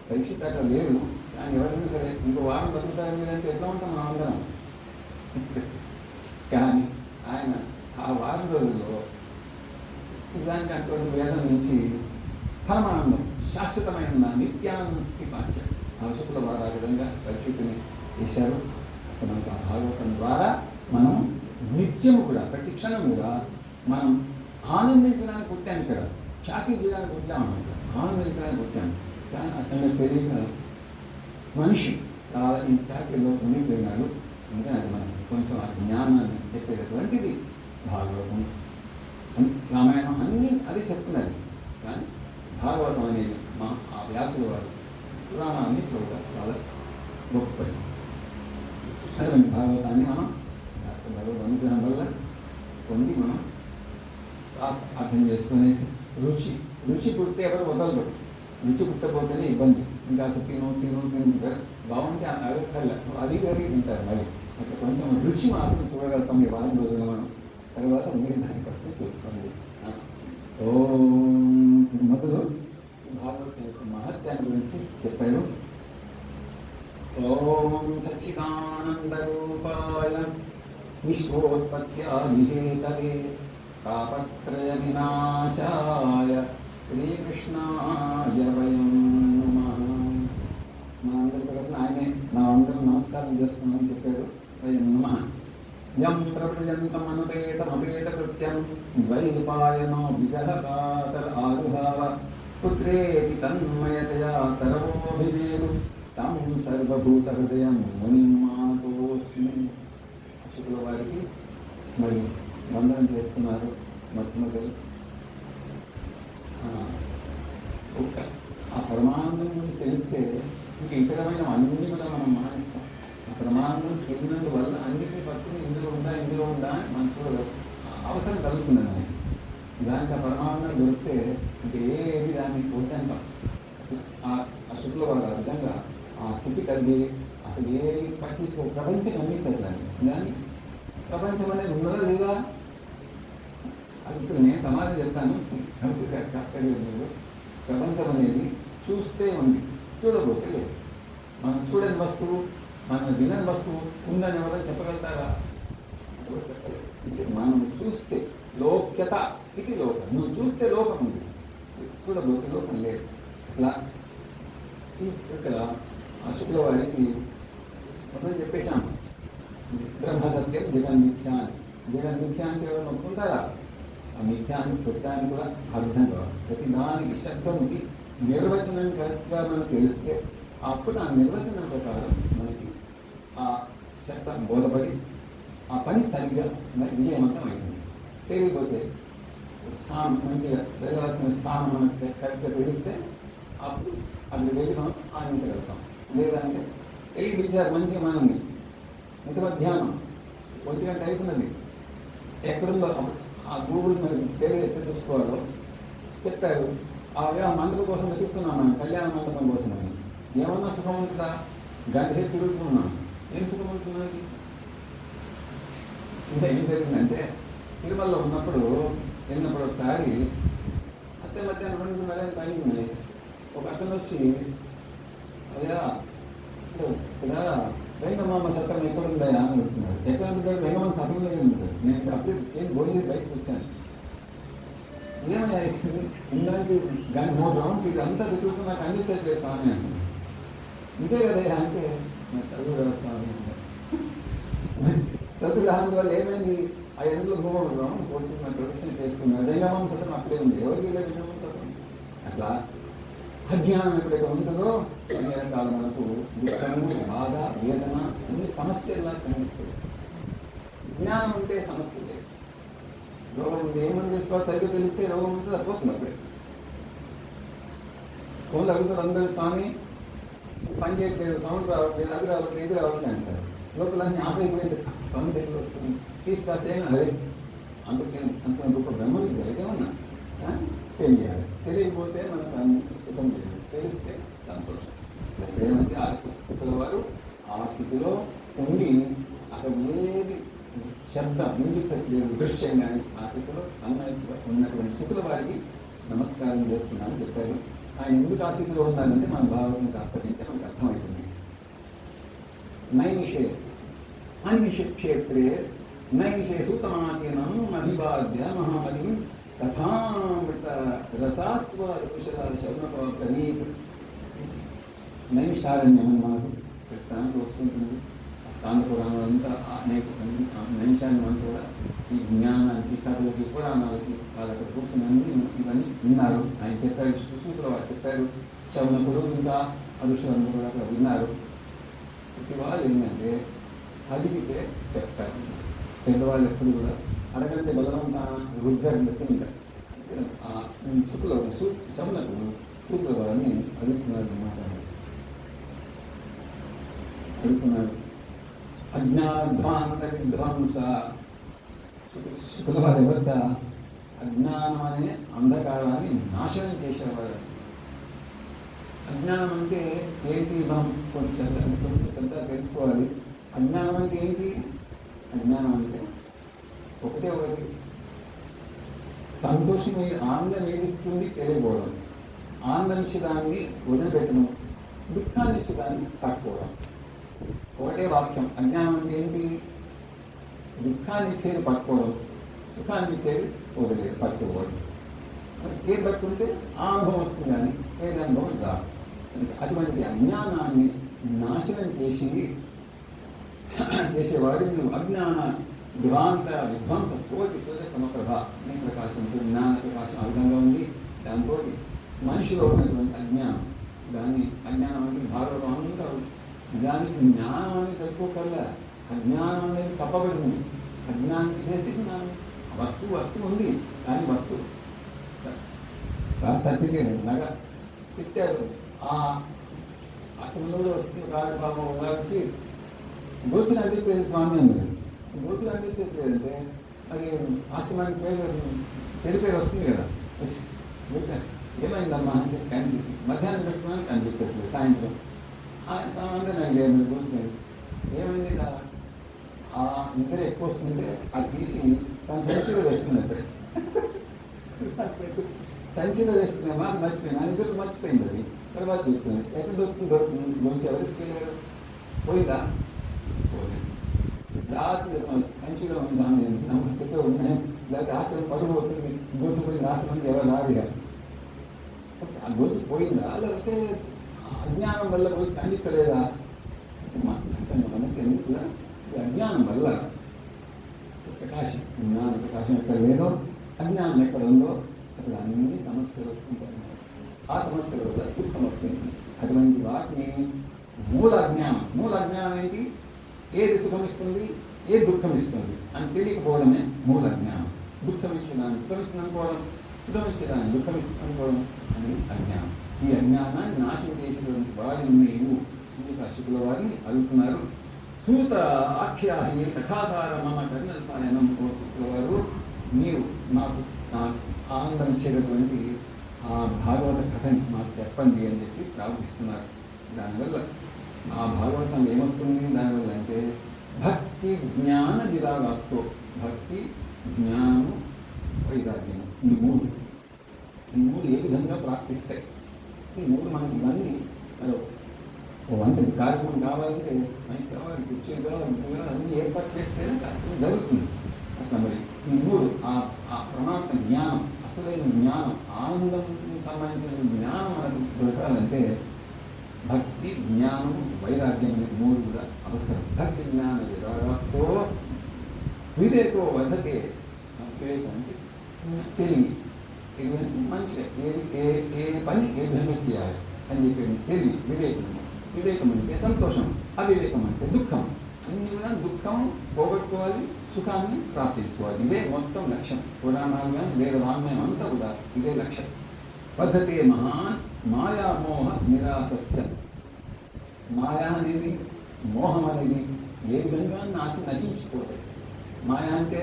పరీక్ష అట్లా లేదు, కానీ ఎవరైనా సరే ఇంకో వారం బతుకుతారు మీరంటే ఎట్లా ఉంటాం మనం అందరం. కానీ ఆయన ఆ వారం రోజుల్లో నిజానికి అటువంటి వేదం నుంచి పరమానందం, శాశ్వతమైన నిత్యానంద స్థితి మార్చారు. ఆ శుక్ల వారు ఆ విధంగా పరిస్థితిని చేశారు. మనకు ఆ భాగవతం ద్వారా మనం నిత్యము కూడా ప్రతి క్షణం కూడా మనం ఆనందించడానికి పుట్టాను కదా, చాకీ చేయడానికి పుట్టాము, ఆనందించడానికి పుట్టాను. కానీ అతను తెలియక మనిషి చాలా ఈ చాకీలో ఉండిపోయినాడు. అంటే అది మనం కొంచెం ఆ జ్ఞానాన్ని చెప్పేటటువంటిది భాగవతం. రామాయణం అన్నీ అది చెప్తున్నది, కానీ భాగవతం అనేది ఆ వ్యాసుల వారు పురాణాన్ని కూడా చాలా గొప్పది. అటువంటి భాగవతాన్ని మనం భగవద్ అనుగ్రహం వల్ల పొంది మనం అర్థం చేసుకునేసి రుచి పుడితే ఎవరు వదలరు. రుచి పుట్టకపోతేనే ఇబ్బంది. ఇంకా అసలు తిను బాగుంటే అడగక్కర్లే, అది వేరే తింటారు. మరి అట్లా కొంచెం రుచి మాత్రం చూడగలుగుతాం ఈ వారం రోజులు మనం. తర్వాత మీరు దాన్ని బట్టి చూసుకోండి. మొదలు భాగవతం యొక్క మహత్యాన్ని గురించి చెప్పారు. ఓం సచ్చిదానంద రూపాయ విశ్వోత్పత్యాదిహేతవే తాపత్రయ వినాశాయ శ్రీకృష్ణాయ వయం నమః. మా అందరి తరఫున ఆయనే నా అందరూ నమస్కారం చేస్తున్నామని చెప్పాడు. వయం నమః. యం ప్రపంచమనుపేతమపేత కృత్యం ద్వైపాయనో విజహకాతర ఆరుహావ పుత్రేతి తన్మయతయా తరవోభివేదు తం సర్వభూత హృదయం మునిం మాతోస్మి. శుక్ల వారికి మరి వందనం చేస్తున్నారు మొట్టమొదటి. ఆ పరమానందం గురించి తెలిస్తే ఇంక ఇతరమైన అన్ని కూడా మనం మానేస్తాం. ఆ పరమానందం చెందినందువల్ల అన్నిటినీ పట్టుకుని ఇందులో ఉందా మనం చూడగలం, అవసరం కలుగుతుందని. దానికి ఆ పరమానందం దొరికితే ఇంకేది దాన్ని కొట్టంటాం. ఆ శుక్ల వారు ఆ విధంగా ఆ స్థితి కలిగి అసలు ఏది పట్టించుకో, ప్రపంచం అన్నిస్తారు దాన్ని ప్రపంచం అనేది ఉన్నదా లేదా అది ఇప్పుడు నేను సమాధానం చెప్తాను. ప్రపంచం అనేది చూస్తే ఉంది, చూడబోతే లేదు. మనం చూడని వస్తువు, మనం వినని వస్తువు ఉందని ఎవరో చెప్పగలుగుతారా? ఎవరు చెప్పలేదు. మనం చూస్తే లోక్యత ఇది లోకం. నువ్వు చూస్తే లోకం ఉంది, చూడబోతే లోకం లేదు. అట్లా ఇక్కడ ఆ శుక్ల వారికి మొత్తం చెప్పేశాము. బ్రహ్మ సత్యం జగన్ మిథ్యా అని. జగన్ మిథ్యా అంటే ఎవరు ఒప్పుకుంటారా? ఆ మిథ్యాన్ని పెట్టడానికి కూడా అర్థం కావాలి. ప్రతి దానికి శబ్దంకి నిర్వచనం కరెక్ట్గా మనకు తెలిస్తే అప్పుడు ఆ నిర్వచనం ప్రకారం మనకి ఆ శబ్దం బోధపడి ఆ పని సరిగ్గా విజయవంతం అవుతుంది. తెలియకపోతే స్థానం మంచిగా వెళ్ళవలసిన స్థానం మనకు కరెక్ట్గా తెలిస్తే అప్పుడు అది వెళ్ళి మనం ఆనందించగలుగుతాం. లేదంటే వెళ్ళి పిలిచారు మంచిగా మనల్ని, ఇంత మధ్యాహ్నం 1 గంట అవుతున్నది, ఎక్కడుందో ఆ గూగుల్ మరి పేరు ఎక్కడ చూసుకోవాలో చెప్పారు. ఆ మండపం కోసం వెతుకుతున్నాం, మనం కళ్యాణ మండపం కోసం. ఏమన్నా సుఖం ఉంటుందా? గంట సేపు తిరుగుతున్నాం, ఏం సుఖం ఉంటున్నది? ఇంకా ఏం జరిగిందంటే తిరుమలలో వెళ్ళినప్పుడు ఒకసారి అత్తే మధ్యాహ్నం 2:30 టైం ఉన్నాయి. ఒక అతను వచ్చి అదే ఇక్కడ వెంగమామ సత్రం ఎక్కడుందా అని అడుగుతున్నాడు. ఎక్కడ ఉంటాడు? వెంగమామ సత్రంలోనే ఉంటాడు. నేను అప్పుడే ఏం భోజనం బయటకు వచ్చాను. ఏమయ్యా ఇందాక దాని 3 రౌండ్స్ ఇది అంతా చూస్తూ నాకు అందించట్లే స్వామి అంటున్నాడు. ఇంతే కదా అంటే చదువు స్వామి అంటారు. చదువు రాని వల్ల ఏమైంది? ఆ ఎండలో 3 రౌండ్ పోతున్న ప్రొఫెషన్ చేస్తున్నాడు. వెంగమామ సత్రం అక్కడే ఉంది. ఎవరికి లేదు వెంగమామ సత్రం? అట్లా అజ్ఞానం ఎప్పుడైతే ఉంటుందో అన్ని రకాల మనకు దుఃఖము, బాధ, వేదన అన్ని సమస్యల్లా కనిపిస్తుంది. జ్ఞానం ఉంటే సమస్య లేదు. రోగం ఉంది, ఏమని చేసుకోవాలి సరిగ్గా తెలిస్తే రోగం ఉంటే సరిపోతుంది. అప్పుడే ఫోన్లు అడుగుతారు అందరూ, స్వామి పని చేయట్లేదు, సౌండ్ రావట్లేదు, అది రావట్లేదు, ఇది రావట్లేదు అంటారు. లోపల అన్ని ఆపైపోయింది, సౌండ్ ఎక్కడ వస్తుంది, తీసుకొస్తే అదే అందుకే అంత గొప్ప బ్రహ్మ ఏమన్నా ఏం చేయాలి? తెలియకపోతే మనకు అన్ని సుఖం లేదు, తెలిస్తే సంతోషం. ఏమంటే ఆ సుఖుల వారు ఆ స్థితిలో ఉండి అసలు ఏది శబ్దం వినిపించట్లేదు, దృశ్యం కానీ ఆ స్థితిలో ఉన్నటువంటి సుఖుల వారికి నమస్కారం చేస్తున్నానని చెప్పారు. ఆయన ఎందుకు ఆ స్థితిలో ఉన్నారంటే మన భాగవతం కాస్తంటే మనకు అర్థమవుతుంది. నైమిషే అన్నిష క్షేత్రే నైమిషే సూతమాసీనం అభివాద్య మహామతిం కథామృత రసాస్వాద కుశల శౌనపనీత్. నైమిషారణ్యం అని మనకు ప్రస్తుతానికి వస్తుంటుంది. స్కాంద పురాణం అంతా అనేక నైమిషారణ్యం అంతా కూడా ఈ జ్ఞానానికి, కథలకి, పురాణాలకి వాళ్ళకి కూర్చుని ఇవన్నీ విన్నారు. ఆయన చెప్పారు, సుసూతులు వారు చెప్పారు, శౌనకుడు ఇంకా అరుషులందరూ కూడా అక్కడ విన్నారు. ప్రతి వాళ్ళు ఏంటంటే అడిగితే చెప్తారు. పెద్దవాళ్ళు ఎప్పుడు కూడా అడగంటే బలవంత రుద్దారు తింటారు. శుక్లకు శుక్ల వారిని అడుగుతున్నారు అన్నమాట. అడుగుతున్నారు అజ్ఞానధ్వాంత విధ్వంస. శుక్ల వారి వద్ద అజ్ఞానం అనే అంధకారాన్ని నాశనం చేసేవారు. అజ్ఞానం అంటే ఏంటి? మనం కొంచెం తెలుసుకోవాలి. అజ్ఞానం అంటే ఏంటి? అజ్ఞానం అంటే ఒకటి సంతోషం, ఆనందం ఏమిస్తుంది తెలియకపోవడం, ఆనందించడాన్ని వదిలిపెట్టడం, దుఃఖాన్ని ఇచ్చడాన్ని పట్టుకోవడం. ఒకటే వాక్యం. అజ్ఞానం అంటే ఏంటి? దుఃఖాన్ని ఇచ్చేది పట్టుకోవడం, సుఖాన్ని ఇచ్చేది వదిలేదు పట్టుకోవడం. ఏది పట్టుకుంటే ఆ అనుభవం వస్తుంది కానీ ఏది అనుభవం రాదు. అటువంటి అజ్ఞానాన్ని నాశనం చేసేవాడు నువ్వు. అజ్ఞాన ధ్వాంత విధ్వంస కోటి సూర్య సమప్రభ. నీ ప్రకాశం, జ్ఞాన ప్రకాశం ఆ విధంగా ఉంది. దాంతో మనిషిలో ఉన్నటువంటి అజ్ఞానం, దాన్ని అజ్ఞానం అంటే భాగవతం అంటారు. దానికి జ్ఞానం అని తెలుసుకోకల్లా అజ్ఞానం అనేది తప్పబడింది. అజ్ఞానానికి చేస్తే జ్ఞానం వస్తువు ఉంది, కానీ వస్తువు సర్టిఫికేట్ లాగా పెట్టారు. ఆ అసలు వస్తుంది కార్యక్రమం వచ్చి గోచులు అందించేది స్వామి అన్నారు. గోచులు అందించేది అంటే అది ఆశ్రమానికి పేరు చెడు పేరు వస్తుంది కదా. ఏమైందమ్మా అంటే క్యాన్సిల్ మధ్యాహ్నం పెట్టుకోవడానికి కనిపిస్తుంది. సాయంత్రం అందరూ నాకు లేదు గోచులు ఏమైంది ఆ నిద్ర ఎక్కువ వస్తుంటే అది తీసి తన సంచిలో వేసుకున్నట్టు. సంచిలో వేసుకున్నామా మర్చిపోయినా నిద్ర మర్చిపోయింది. అది తర్వాత చూస్తుంది ఎక్కడ దొరుకుతుంది గొలుసు ఎవరికి తెలియదు. పోయిందా? పోలేదు. రాత్రి మంచిగా ఉందాము చెప్పే ఉన్నాయి. లేకపోతే ఆశ్రమం పరుగు అవుతుంది, గొలుసు పోయింది, ఆశ్రమం ఎవరు రాదుగా. ఆ గొలుసు పోయిందా లేకపోతే అజ్ఞానం వల్ల గొలుసు ఖండిస్తలేదా? మనకి ఎందుకు అజ్ఞానం వల్ల ప్రకాశం, జ్ఞాన ప్రకాశం ఎక్కడ లేదో, అజ్ఞానం ఎక్కడ ఉందో అక్కడ అన్ని సమస్యలు వస్తుంటాయి. ఆ సమస్యల వల్ల దుఃఖం వస్తుంది. అటువంటి వాటిని మూల అజ్ఞానం ఏంటి? ఏది సుఖం ఇస్తుంది, ఏది దుఃఖం ఇస్తుంది అని తెలియకపోవడమే మూల అజ్ఞానం. దుఃఖం ఇచ్చేదాన్ని సుఖం ఇస్తుంది అనుకోవడం, సుఖం ఇచ్చేదాన్ని దుఃఖం ఇస్తుంది అనుకోవడం అనేది అజ్ఞానం. ఈ అజ్ఞానాన్ని నాశనం చేసేటువంటి వారిని నీవు శుకుల వారిని అడుగుతున్నారు. సూత ఆఖ్యాహి కథాధార మమ కర్ణసాయనం. ఓ శుకుల వారు, నీవు నాకు ఆనందం ఇచ్చేటటువంటి ఆ భాగవత కథని మాకు చెప్పండి అని చెప్పి ప్రార్థిస్తున్నారు. దానివల్ల ఆ భాగవతం ఏమొస్తుంది దానివల్ల అంటే భక్తి జ్ఞాన విరాగాత్తో. భక్తి, జ్ఞానము, వైరాగ్యము, ఈ మూడు ఏ విధంగా ప్రాప్తిస్తాయి? ఈ మూడు మనకి ఇవన్నీ ఓ వంటకి కార్యక్రమం కావాలంటే మనకి కావాలి, కుర్చీలు కావాలి, అన్నీ ఏర్పాటు చేస్తేనే కార్యక్రమం జరుగుతుంది. అట్లా మరి ఈ మూడు ఆ పరమాత్మ జ్ఞానం, అసలైన జ్ఞానం, ఆనందం సంబంధించిన జ్ఞానం మనకు దొరకాలంటే భక్తి, జ్ఞానం, వైరాగ్యం అనే మూడు కూడా అవసరం. భక్తి జ్ఞాన విరాగతో వివేకో వదతే, వివేకం అంటే తెలివి, తెలివి అంటే మంచిగా ఏ పని ఏ విధంగా చేయాలి అని చెప్పి తెలివి, వివేకం. వివేకం అంటే సంతోషం, అవివేకం అంటే దుఃఖం. అన్ని కూడా దుఃఖం పోగొట్టుకోవాలి, సుఖాన్ని ప్రాప్తించుకోవాలి. ఇదే మొత్తం లక్ష్యం. పురాణాలు వేద వాంగ్మయం అంతా కూడా ఇదే లక్ష్యం. పద్ధతే మహాన్ మాయామోహ నిరాసశ్చ. మాయా అనేది, మోహం అనేది ఏ విధంగా నశించిపోతాయి. మాయ అంటే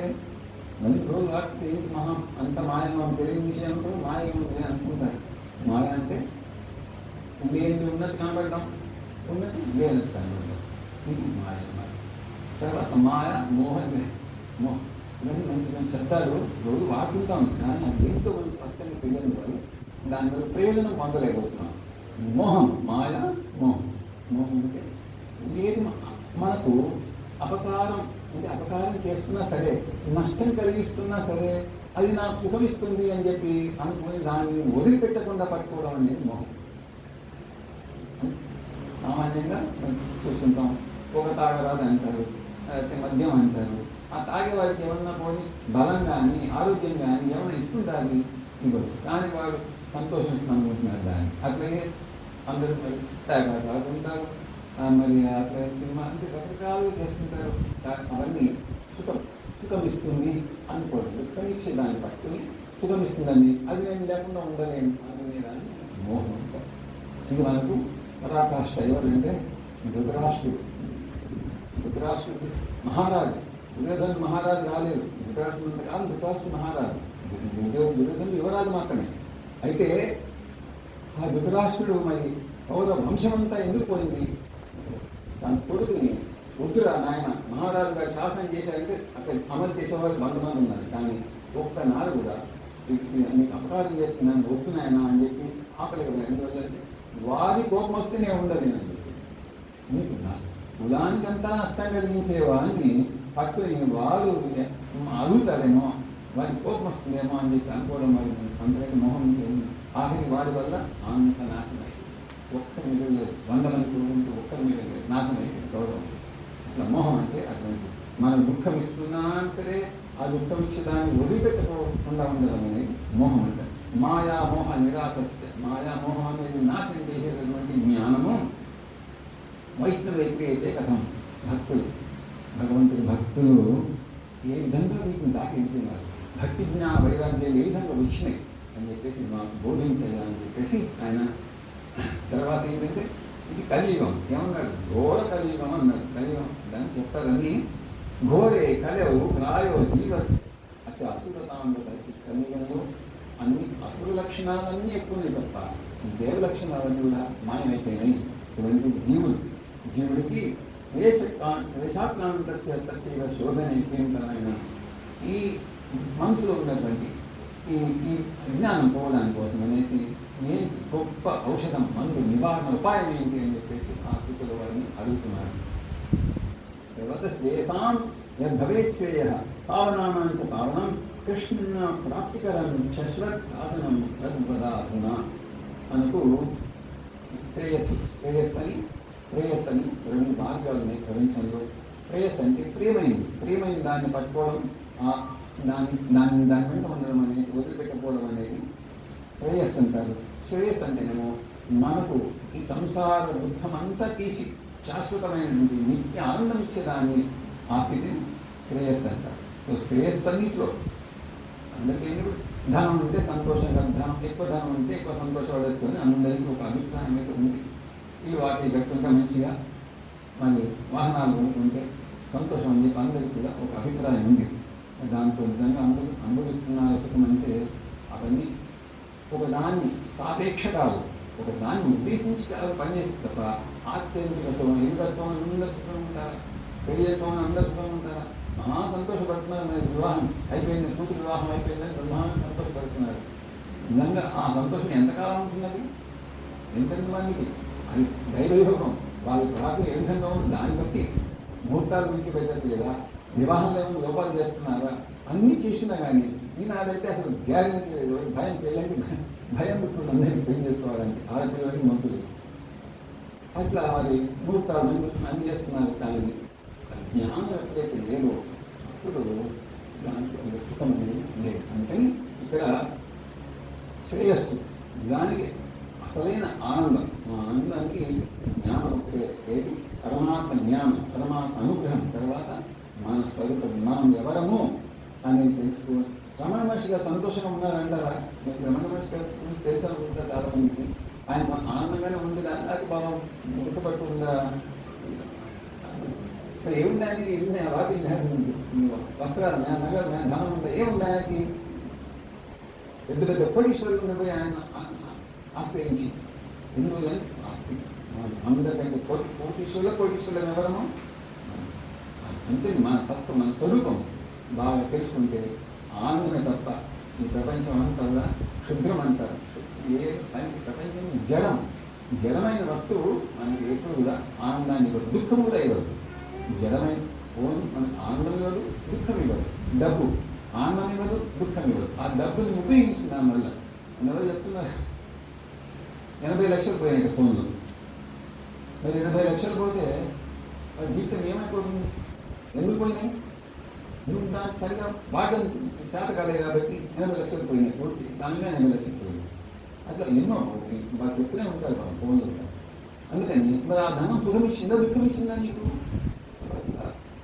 మళ్ళీ రోజు వాటికి ఏంటి మహా అంత మాయం తెలియని విషయంతో మాయ ఉంది అనుకుంటారు. మాయ అంటే లేని ఉన్నది కనబడడం, ఉన్నది లేనది కనబడడం, ఇది మాయ. తర్వాత మాయ, మోహం, మోహం ఇవన్నీ మంచి మంచి శబ్దాలు రోజు వాడుతుంటాం, కానీ అది ఎంతో మంచి స్పష్టంగా తెలియని వాళ్ళు దానివల్ల ప్రయోజనం పొందలేకపోతున్నాం. మోహం, మాయ, మోహం. మోహం అంటే ఏది మనకు అపకారం అంటే అపకారం చేస్తున్నా సరే, నష్టం కలిగిస్తున్నా సరే, అది నాకు సుఖమిస్తుంది అని చెప్పి అనుకుని దాన్ని వదిలిపెట్టకుండా పట్టుకోవడం అనేది మోహం. సామాన్యంగా చూస్తుంటాం, పొగ తాగరాదు అంటారు, మద్యం అంటారు. ఆ తాగే వారికి ఏమన్నా పోనీ బలం కానీ ఆరోగ్యం కానీ ఏమైనా ఇస్తుంటారు, ఇవ్వరు. కానీ వారు సంతోషిస్తున్నాం అనుకుంటున్నారు దాన్ని. అట్లాగే అందరూ మరి తాగుతుంటారు, మరి అట్లా సినిమా అంటే రకరకాలుగా చేస్తుంటారు. అవన్నీ సుఖం ఇస్తుంది అనుకోవడం, దుఃఖం ఇచ్చే దాన్ని పట్టుకుని సుఖం ఇస్తుందని అది నేను లేకుండా ఉండలేను అనుకునేదాన్ని మోహం అంటారు. ఇది మనకు పరాకాష్ట ఎవరంటే ధృతరాష్ట్రుడు. ధృతరాష్ట్రుడు మహారాజు. దుర్యోధను మహారాజు రాలేదు. ధృతరాష్ట్రుడు కాదు, ధృతరాష్ట్రుడు మహారాజు. దుర్యోధనుడు యువరాజు మాత్రమే. అయితే ఆ ధృతరాష్ట్రుడు మరి కౌరవ వంశమంతా ఎందుకు పోయింది? తన కొడుకుని వద్దురా నాయన, మహారాజు గారు శాసనం చేశారంటే అక్కడ అమలు చేసేవాళ్ళు 100 మంది ఉన్నారు, కానీ ఒక్కనాడు కూడా నీకు అపకారం చేస్తున్నాను వద్దు నాయన అని చెప్పి ఆకలి కదా. ఎందువల్లంటే వారి కోపం వస్తేనే ఉండదు అని చెప్పేసి నీకు కులానికంతా నష్టం కలిగించే వాడిని పట్టుకుని వారు అడుగుతారేమో, వారికి కోపం వస్తుందేమో అని చెప్పి అనుకోవడం వారి అందరికీ మోహం. ఆఖరి వారి వల్ల అంత నాశనం అయింది. ఒక్క మిగలేదు, 100 మంది కుటుంబంతో ఒక్కరి మిగలేదు, నాశనం అయిపోయింది గౌరవం. ఇట్లా మోహం అంటే అటువంటి మనం దుఃఖం ఇస్తున్నా సరే ఆ దుఃఖం ఇచ్చి దాన్ని వదిలిపెట్టుకోకుండా ఉండడం అనేది మోహం అంటే. మాయామోహ నిరాసక్త. మాయామోహం అనేది నాశనం చేసేటటువంటి జ్ఞానము వైష్ణవైతే కథం. భక్తులు, భగవంతుడి భక్తులు ఏ విధంగా మీకు దాకెళ్తున్నారు, భక్తి జ్ఞాన వైరాగ్యాలు ఏ విధంగా వచ్చినాయి అని చెప్పేసి మాకు బోధించాలని చెప్పేసి ఆయన. తర్వాత ఏంటంటే ఇది కలియుగం. ఏమన్నారు? ఘోర కలియుగం అన్నారు. కలియుగం దాన్ని చెప్తారని ఘోరే కలవు రాయో జీవ అసురతాంలో కలియుగంలో అన్ని అసురు లక్షణాలన్నీ ఎక్కువనే తప్ప దేవ లక్షణాలన్నీ కూడా మాయమైపోయినాయి. ఇటువంటి జీవుడికి వేషాక్రాంతస్య శోధన కేంద్రమైన ఈ మనసులో ఉన్నటువంటి ఈ విజ్ఞానం పోవడానికి కోసం అనేసి ఏ గొప్ప ఔషధం, మందు, నివారణ ఉపాయం ఏంటి అని చెప్పేసి ఆ స్థితుల వారిని అడుగుతున్నారు. తర్వాత శ్రేయసాం యద్భవేత్ శ్రేయ పావనానాంచ పావనం కృష్ణ ప్రాప్తికరం శశ్వత్ సాధనం తద్వదాధున. మనకు శ్రేయస్ అని 2 మార్గాలు ఉన్నాయి ప్రపంచంలో. శ్రేయస్ అంటే ప్రియమైన దాన్ని పట్టుకోవడం, దాని వెంట ఉండడం అనేది, వదిలిపెట్టకపోవడం అనేది శ్రేయస్ అంటారు. శ్రేయస్ అంటేనేమో మనకు ఈ సంసార దుఃఖం అంతా తీసి శాశ్వతమైనటువంటి నిత్య ఆనందం ఇచ్చేదాన్ని, ఆ స్థితిని శ్రేయస్ అంటారు. సో శ్రేయస్ అన్నింటిలో అందరికీ ధనం ఉంటే సంతోషంగా, ఎక్కువ ధనం ఉంటే ఎక్కువ సంతోషపడచ్చు అని అందరికీ ఒక అభిప్రాయం అయితే ఉంది. ఈ వాటి కట్టుకుంటే మంచిగా మళ్ళీ వాహనాలు కొనుక్కుంటే సంతోషం అని చెప్పి అందరికీ కూడా ఒక అభిప్రాయం ఉంది. దాంతో నిజంగా అందరూ అనుభవిస్తున్న సుఖం అంటే అవన్నీ ఒకదాన్ని సాపేక్ష కాదు, ఒకదాన్ని ఉద్దేశించి కాదు పనిచేస్తుంది తప్ప ఆత్మీయ సుఖం ఎందుకత్వం అందరూ సుఖం ఉంటారా? పెళ్లి చేసుకోమని అందరూ సుఖం ఉంటారా? మహా సంతోషపడుతున్నారు. మరి వివాహం అయిపోయింది, కూతురు వివాహం అయిపోయిందని బ్రహ్మాండం సంతోషపడుతున్నారు. నిజంగా ఆ సంతోషం ఎంతకాలం ఉంటున్నది? ఎంతమందికి? అది దైవయోగం. వాళ్ళ ప్రార్థన ఏ విధంగా ఉంది దాన్ని బట్టి ముహూర్తాలు గురించి పెట్టచ్చు కదా, వివాహంలో ఏమైనా లోపాలు చేస్తున్నారా, అన్నీ చేసినా కానీ ఈనాడైతే అసలు గ్యారెంటీ లేదు. భయం పెళ్ళంటే భయం ఇప్పుడు అందరికీ పెళ్లి చేసుకోవాలంటే ఆడపిల్లలకి మంతులు అట్లా మరి ముహూర్తాలు అన్నీ చేస్తున్నారు. కానీ జ్ఞానం ఎప్పుడైతే లేదో అప్పుడు దానికి ఒక సుఖం లేదు. అందుకని ఇక్కడ శ్రేయస్సు దానికి అసలైన ఆనందం. ఆ ఆనందానికి జ్ఞానం ఒకటే. ఏది పరమాత్మ జ్ఞానం, పరమాత్మ అనుగ్రహం, తర్వాత మన స్వరూపం, మనం ఎవరము అనేది తెలుసుకో. రమణ మహర్షిగా సంతోషంగా ఉన్నారంటారా? మీకు రమణ మహర్షి గురించి తెలుసా ఉంటుందా? చాలా మందికి ఆయన ఆనందంగానే ఉంది. దానికి భావం ముడకపడుతుందా? ఏముండడానికి ఇల్లు వాటి వస్త్రాలు నగలు ధనం ఉందా? ఏముండడానికి పెద్ద పెద్ద కోటీశ్వరులను పోయి ఆయన ఆశ్రయించి ఎందుకు ఆస్తి అందరికంటే కోటీశ్వరులు ఎవరమో అంతే. మన తత్వం, మన స్వరూపం బాగా తెలుసుకుంటే ఆనందమే తప్ప ఈ ప్రపంచం అంతా కూడా క్షుద్రం అంటారు. దానికి ప్రపంచం జడమైన వస్తువు మనకి ఎప్పుడు కూడా ఆనందాన్ని ఇవ్వదు, దుఃఖం కూడా ఇవ్వదు. జడమైన ఫోన్ మనకు ఆనందం ఇవ్వదు, దుఃఖం ఇవ్వదు. డబ్బు ఆనందం ఇవ్వదు, దుఃఖం ఇవ్వదు. ఆ డబ్బుని ఉపయోగించిన దాని వల్ల ఎవరు చెప్తున్నారు 80 లక్షలు పోయినాయి ఫోన్లో. మరి 80 లక్షలు పోతే మరి జీవితం ఏమైపోతుంది? ఎందుకు పోయినాయి? నువ్వు దానికి సరిగా వాడడం చేత కాలేదు కాబట్టి 80 లక్షలు పోయినాయి. పూర్తి దానిగా 80 లక్షలు పోయినాయి. అట్లా ఎన్నో వాళ్ళు చెప్తూనే ఉంటారు మనం ఫోన్లో. అందుకని మరి ఆ ధనం సుఖం ఇచ్చిందా, దుఃఖం ఇచ్చిందా నీకు?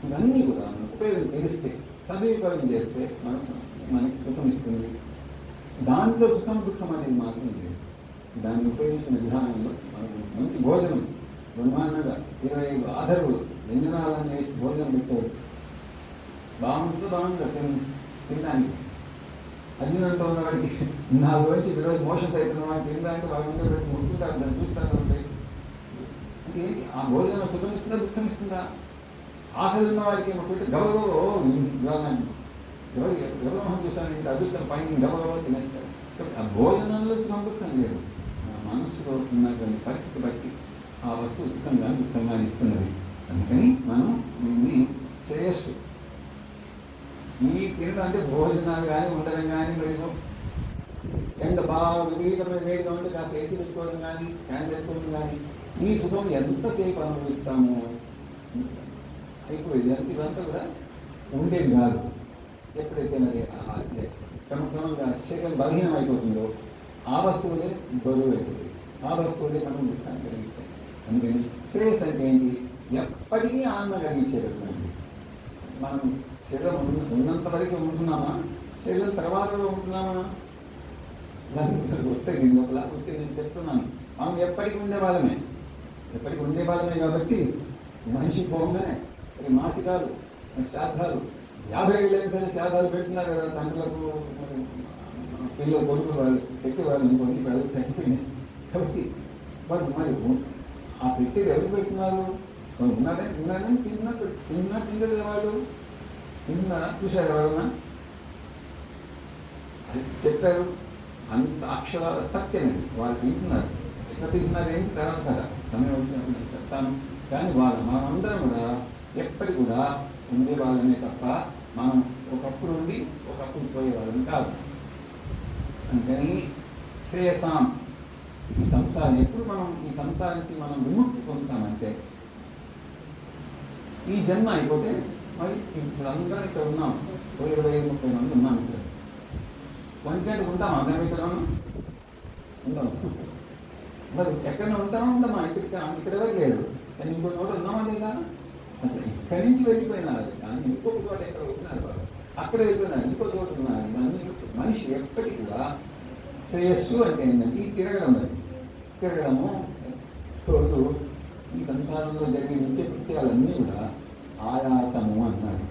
ఇవన్నీ కూడా మనం ఉపయోగం తెలిస్తే, సదుపయోగం చేస్తే మనకి సుఖం ఇస్తుంది. దాంట్లో సుఖం దుఃఖం అనేది మాత్రం లేదు. దాన్ని ఉపయోగించిన విధానంలో మనకు మంచి భోజనం బ్రహ్మాండంగా 25 ఆధరులు వ్యంజనాలన్నీ వేసి భోజనం పెట్టారు. బాగుంటుందో తినడానికి. అర్జునంతో ఉన్న వాడికి 4 రోజు ఈరోజు మోషన్స్ అవుతున్న వాడికి తినడానికి వాళ్ళ ముందు పెట్టి ముట్టుకుంటారు, దాన్ని చూస్తారు. అంటే ఏంటి? ఆ భోజనం సుఖం ఇస్తుందా, దుఃఖం ఇస్తుందా? ఆకలి ఉన్న వాడికి ఏమో పెట్టి గబగబో గౌరవం చూసాను, ఇంత అదృష్టం పైన గబగబో తినేస్తారు. కాబట్టి ఆ భోజనంలో సుఖం దుఃఖం లేదు. మనసులో ఉన్నటువంటి పరిస్థితి బట్టి ఆ వస్తువు సుఖంగా దుఃఖంగా ఇస్తున్నది. అందుకని మనం దీన్ని శ్రేయస్సు ఈ తినడం అంటే భోజనాలు కానీ ఉండడం కానీ, మరియు ఎండ బాగా విపరీతమైన వేడిగా ఉంటే కాస్త ఏసీ పెట్టుకోవడం కానీ, ఫ్యాన్ వేసుకోవడం కానీ, ఈ సుఖం ఎంతసేపు అనుభవిస్తాము అయిపోయింది. అంత ఇదంతా కూడా ఉండేది కాదు. ఎప్పుడైతే మరి క్రమంగా శరీరం బలహీనం అయిపోతుందో ఆ వస్తువులే బరువు అయిపోతుంది. ఆ వస్తువులే మనం దుఃఖాన్ని కలిగిస్తాయి. అందుకని శ్రేయస్ అంటే ఏంటి? ఎప్పటికీ ఆనందం కలిగించేటటువంటి. మనం శరీరం ఉన్నంత వరకు ఉంటున్నామా, శరీరం తర్వాత ఉంటున్నామా? వస్తే దీని లోపల వస్తే నేను చెప్తున్నాను, మనం ఎప్పటికీ ఉండేవాళ్ళమే కాబట్టి మనిషి పోగానే మాసికాలు, శ్రాద్ధాలు 50 ఏళ్ళైనా సరే శ్రాద్ధాలు పెడుతున్నారు కదా తండ్రులకు, పిల్లలు కొడుకు వాళ్ళు పెట్టేవాళ్ళు కొన్ని ప్రజలు తగ్గిపోయినాయి. కాబట్టి వాళ్ళు మరి ఆ పెట్టేది ఎవరు పెడుతున్నారు? ఉన్నారని తిన్నది వాళ్ళు తిన్నారా? చూశారు ఎవరన్నా? అది చెప్పారు. అంత అక్షరాల సత్యమే. వాళ్ళు తింటున్నారు. ఎట్లా తింటున్నారు ఏంటి తర్వాత కదా సమయం వచ్చినప్పుడు చెప్తాను. కానీ మనమందరం కూడా ఎప్పటి కూడా ఉండేవాళ్ళనే తప్ప మనం ఒకప్పుడు ఉండి ఒకప్పుడు పోయేవాళ్ళని కాదు. అందుకని శ్రేయసాం ఈ సంసారం ఎప్పుడు మనం ఈ సంసారం నుంచి మనం విముక్తి పొందుతామంటే ఈ జన్మ అయిపోతే మరి ఇప్పుడు అందరం ఇక్కడ ఉన్నాం. 25-30 మంది ఉన్నాం ఇక్కడ. వంటి ఉంటాం అందరం ఇక్కడ ఉంటాం. మరి ఎక్కడ ఉంటామా? ఇక్కడ ఎవరు లేదు. కానీ ఇంకో చోట ఉన్నామా లేదా? అంటే ఇక్కడి నుంచి వెళ్ళిపోయినారు. కానీ ఇంకొక చోట ఎక్కడ ఉంటున్నారు వాళ్ళు, అక్కడ వెళ్ళిపోయినారు, ఇంకో చోట ఉన్నారు. మనిషి ఎప్పటికీ కూడా శ్రేయస్సు అంటే ఏంటంటే ఈ తిరగడము తోడు ఈ సంసారంలో జరిగే నిత్య కృత్యాలన్నీ కూడా ఆయాసము అన్నారు.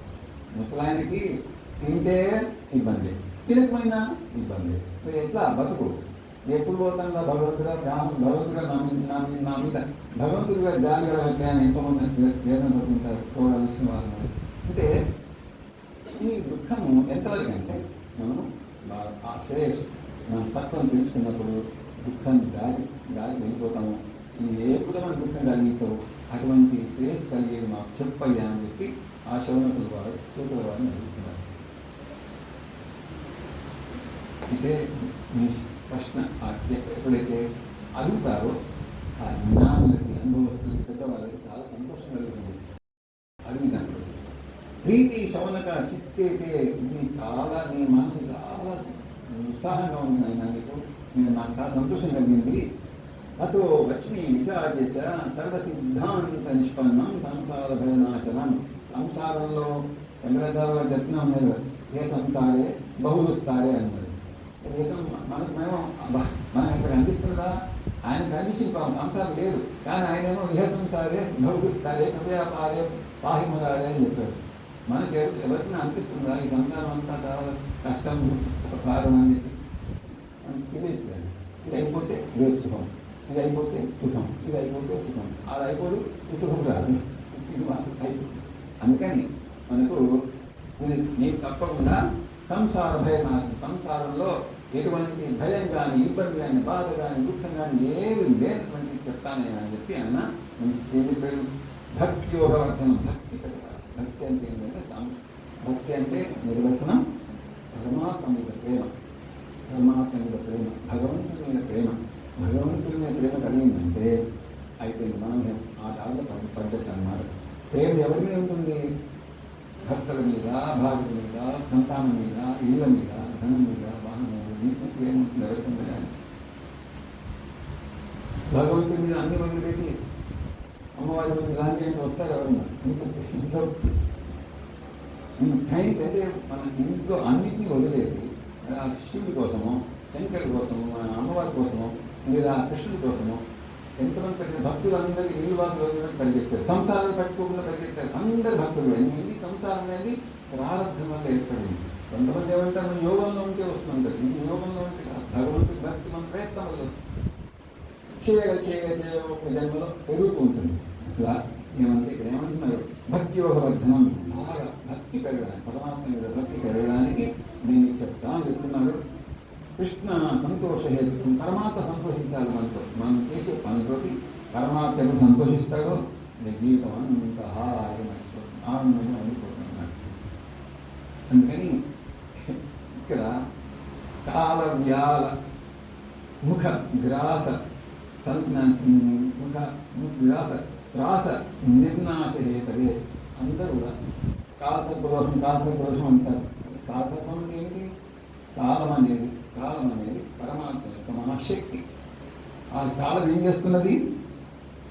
ముసలాయనకి తింటే ఇబ్బంది, తినకపోయినా ఇబ్బంది. మీరు ఎట్లా బతుకు ఎప్పుడు పోతాంగా భగవంతుడా నా మీద భగవంతుడిగా జాలి కలగట్లే అని ఎంతోమంది వేదన పడుతుంటారు చూడాల్సిన వాళ్ళు. అంటే ఈ దుఃఖము ఎంతవరకు అంటే మనం ఆ శ్రేయస్సు మనం తత్వం తెలుసుకున్నప్పుడు దుఃఖాన్ని దారి వెళ్ళిపోతాము. ఈ ఏ కూడా మనం దుఃఖం కలిగించవు. అటువంటి శ్రేయస్ కలిగేది మాకు చెప్పయ్యా అని చెప్పి ఆ శౌనకుల వారు సూతుల వారిని అడుగుతున్నారు. అంటే మీ ప్రశ్న ఎప్పుడైతే అడుగుతారో ఆ జ్ఞానులకి అనుభవస్తులకి పెద్దవాళ్ళకి చాలా సంతోషం కలుగుతుంది. అడిగినప్పుడు ప్రీతి శౌనక చిత్తేతే చాలా నీ మనసు చాలా ఉత్సాహంగా ఉంది ఆయన, నీకు నాకు చాలా సంతోషం కలిగింది. అతో లక్ష్మీ విచార్యశ సర్వసిద్ధాంత నిష్పన్నం సంసార భయనాశనం. సంసారంలో శంకరాచార్య చెప్తున్నాం మీరు, ఏ సంసారే బహుదుస్తారే అన్నారు. మనం ఇక్కడ అనిపిస్తుందా? ఆయన కనిపిస్తుంది సంసారం లేదు, కానీ ఆయనేమో ఏ సంసారే బహుదుస్తారే కవ్యాపారే పాహిమగారే అని చెప్పారు. మనకి ఎవరికైనా అనిపిస్తుందా ఈ సంసారం అంతా చాలా కష్టం భారం అని చెప్పి? తెలియట్లేదు. ఇది అయిపోతే రేపు సుఖం, ఇది అయిపోతే సుఖం, ఇది అయిపోతే సుఖం, అది అయిపోదు ఈ సుఖం రాదు, ఇది అయిపోతుంది. అందుకని మనకు నీకు తప్పకుండా సంసార భయనాశం, సంసారంలో ఎటువంటి భయం కానీ ఇబ్బంది కానీ బాధ కానీ దుఃఖం కానీ ఏది లేనటువంటి చెప్తానే అని చెప్పి అన్న ఏమి పేరు భక్తియోగవర్ధనం. భక్తి భక్తి అంటే ఏంటంటే భక్తి అంటే నిర్వచనం పరమాత్మ మీద ప్రేమ, పరమాత్మ మీద ప్రేమ, భగవంతుని మీద ప్రేమ. భగవంతుని మీద ప్రేమ కలిగిందంటే అయిపోయింది, మనం ఆ దారిలో పద్ధతి అన్నమాట. ప్రేమ ఎవరి మీద ఉంటుంది? భక్తుల మీద, భార్య మీద, సంతానం మీద, ఇళ్ళ మీద, ధనం మీద, వాహనం మీద, నీకు ప్రేమ ఉంటుంది. ఎవరికంటే భగవంతుని మీద అన్ని మంది పెట్టి అమ్మవారి మీద ఇలాంటి వస్తారు ఎవరన్నా ఇంట్లో టైం అయితే మన ఇంట్లో అన్నింటినీ వదిలేసి శివుడి కోసమో, శంకరుడి కోసమో, మన అమ్మవారి కోసమో, లేదా కృష్ణుడి కోసమో ఎంతమంది పెట్టిన భక్తులందరికీ ఇల్లు వాసులు వదిలినట్టు పరిగెత్తారు. సంసారాలు పట్టుకోకుండా పరిగెత్తారు అందరు భక్తులు. ఇది సంసారం అనేది ప్రారంభం వల్ల ఏర్పడింది. కొంతమంది ఏమంటారు మనం యోగంలో ఉంటే వస్తుంటారు, ఇది యోగంలో ఉంటే భగవంతుడి భక్తి మన ప్రయత్నం వల్ల వస్తుంది. చేయగా ఒక జన్మలో పెరుగుతూ ఉంటుంది. అట్లా ఏమంటే ఇక్కడ ఏమంటున్నారు? భక్తి యోగవర్ధనం, బాగా భక్తి పెరగడానికి, పరమాత్మ మీద భక్తి పెరగడానికి నేను చెప్తాను చెప్తున్నాడు. కృష్ణ సంతోష హేతు, పరమాత్మ సంతోషించాలి మనతో, మనం చేసే పనితోటి పరమాత్మ ఎప్పుడు సంతోషిస్తాడో జీవితం అంత హాయిగా నడిచిపోతుంది, ఆనందంగా ఉండిపోతున్నాడు. అందుకని ఇక్కడ కాల వ్యాల ముఖ గ్రాస ముఖ గ్రాస త్రాస నిర్నాశేతరే అందరూ కూడా కాలసర్పదోషం అంటారు. కాలసర్పం అంటే ఏంటి? కాలం అనేది పరమాత్మ యొక్క మహాశక్తి. ఆ కాలం ఏం చేస్తున్నది?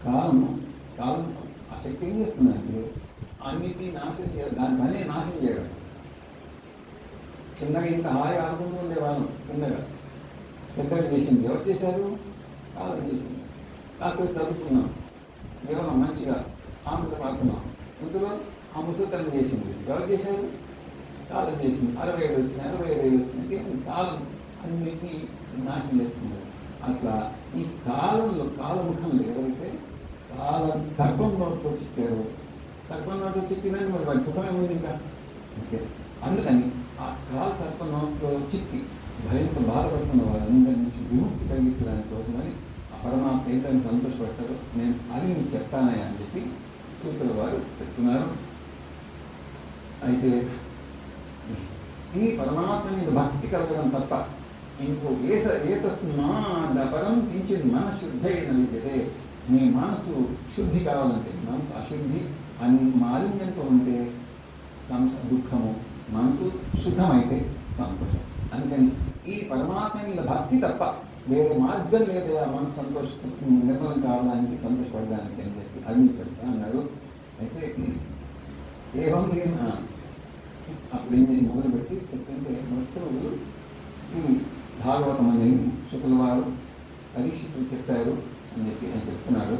కాలం ఆ శక్తి ఏం చేస్తుందంటే అన్నిటినీ నాశనం చేయాలి, దాని పనే నాశనం చేయడం. చిన్నగా ఇంత హాయిగా ఆడుకుంటూ ఉండేవాళ్ళం, చిన్నగా పెద్దగా చేసింది ఎవరు చేశారు? కాలం చేసింది. కాకపోతే చదువుకున్నాం, కేవలం మంచిగా ఆమెతో పాడుతున్నాం, ఇందులో ఆ ముసలితనం చేసింది ఎవరు చేశారు? కాలం చేసింది. 60 వస్తున్నాయి, 65 వస్తున్నాయి, కాలం అన్నిటినీ నాశనం చేస్తుంది. అట్లా ఈ కాలంలో కాలముఖంలో ఎవరైతే సర్పం నోట్లో చిక్కారో, సర్పం నోట్లో చిక్కిందని మరి వాడి సుఖమే ఉంది ఇంకా. ఓకే, అందుకని ఆ సర్పం నోట్లో చిక్కి భయంతో బాధపడుతున్న వాళ్ళందరి నుంచి విముక్తి కలిగిస్తడానికి కోసమని ఆ పరమాత్మ ఏంటని సంతోషపడతారో నేను అది మీకు చెప్తానయ్యా అని చెప్పి సూతుల వారు చెప్తున్నారు. అయితే ఈ పరమాత్మ మీద భక్తి కలగడం తప్ప ఇంకో ఏతస్మాదపరం కించిత్ మన శుద్ధైన విద్యతే. మీ మనసు శుద్ధి కావాలంటే, మనసు అశుద్ధి మాలిన్యంతో ఉంటే దుఃఖము, మనసు శుద్ధమైతే సంతోషం. అందుకని ఈ పరమాత్మ మీద భక్తి తప్ప వేరే మార్గం లేదు ఆ మనసు నిర్మలం కావడానికి, సంతోషపడడానికి అని చెప్పి అది చెప్తా అన్నాడు. అయితే ఏవం అప్పుడు ఏం మొదలుపెట్టి చెప్తుంటే మొత్తం ఈ భాగవతం అనేది శుకుల వారు పరీక్షలు చెప్పారు అని చెప్పి ఆయన చెప్తున్నాడు.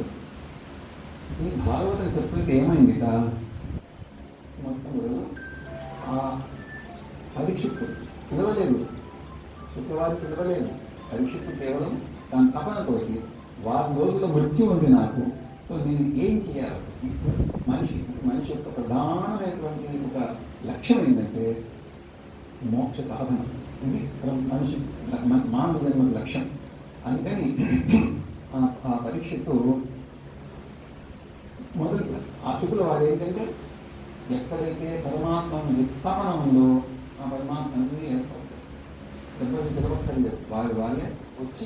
ఈ భాగవతం చెప్తుంటే ఏమైంది మొత్తం ఆ పరీక్షకు పిలవలేదు, శుక్రవారం పిలవలేదు. పరీక్షకు కేవలం దాని తపనతోటి 4 రోజుల మృత్యు ఉంది నాకు, సో నేను ఏం చేయాలి? మనిషి యొక్క ప్రధానమైనటువంటి ఒక లక్ష్యం ఏంటంటే మోక్ష సాధన. ఇది మనిషి మానవ జన్మ లక్ష్యం. అందుకని ఆ పరీక్షకు మొదలు ఆ శుకుల వారు ఏంటంటే ఎక్కడైతే పరమాత్మ తపన ఉందో ఆ పరమాత్మ అన్నీ ఏర్పడతాయి. ఎవరికి తెలవక్కర్లేదు, వాళ్ళే వచ్చి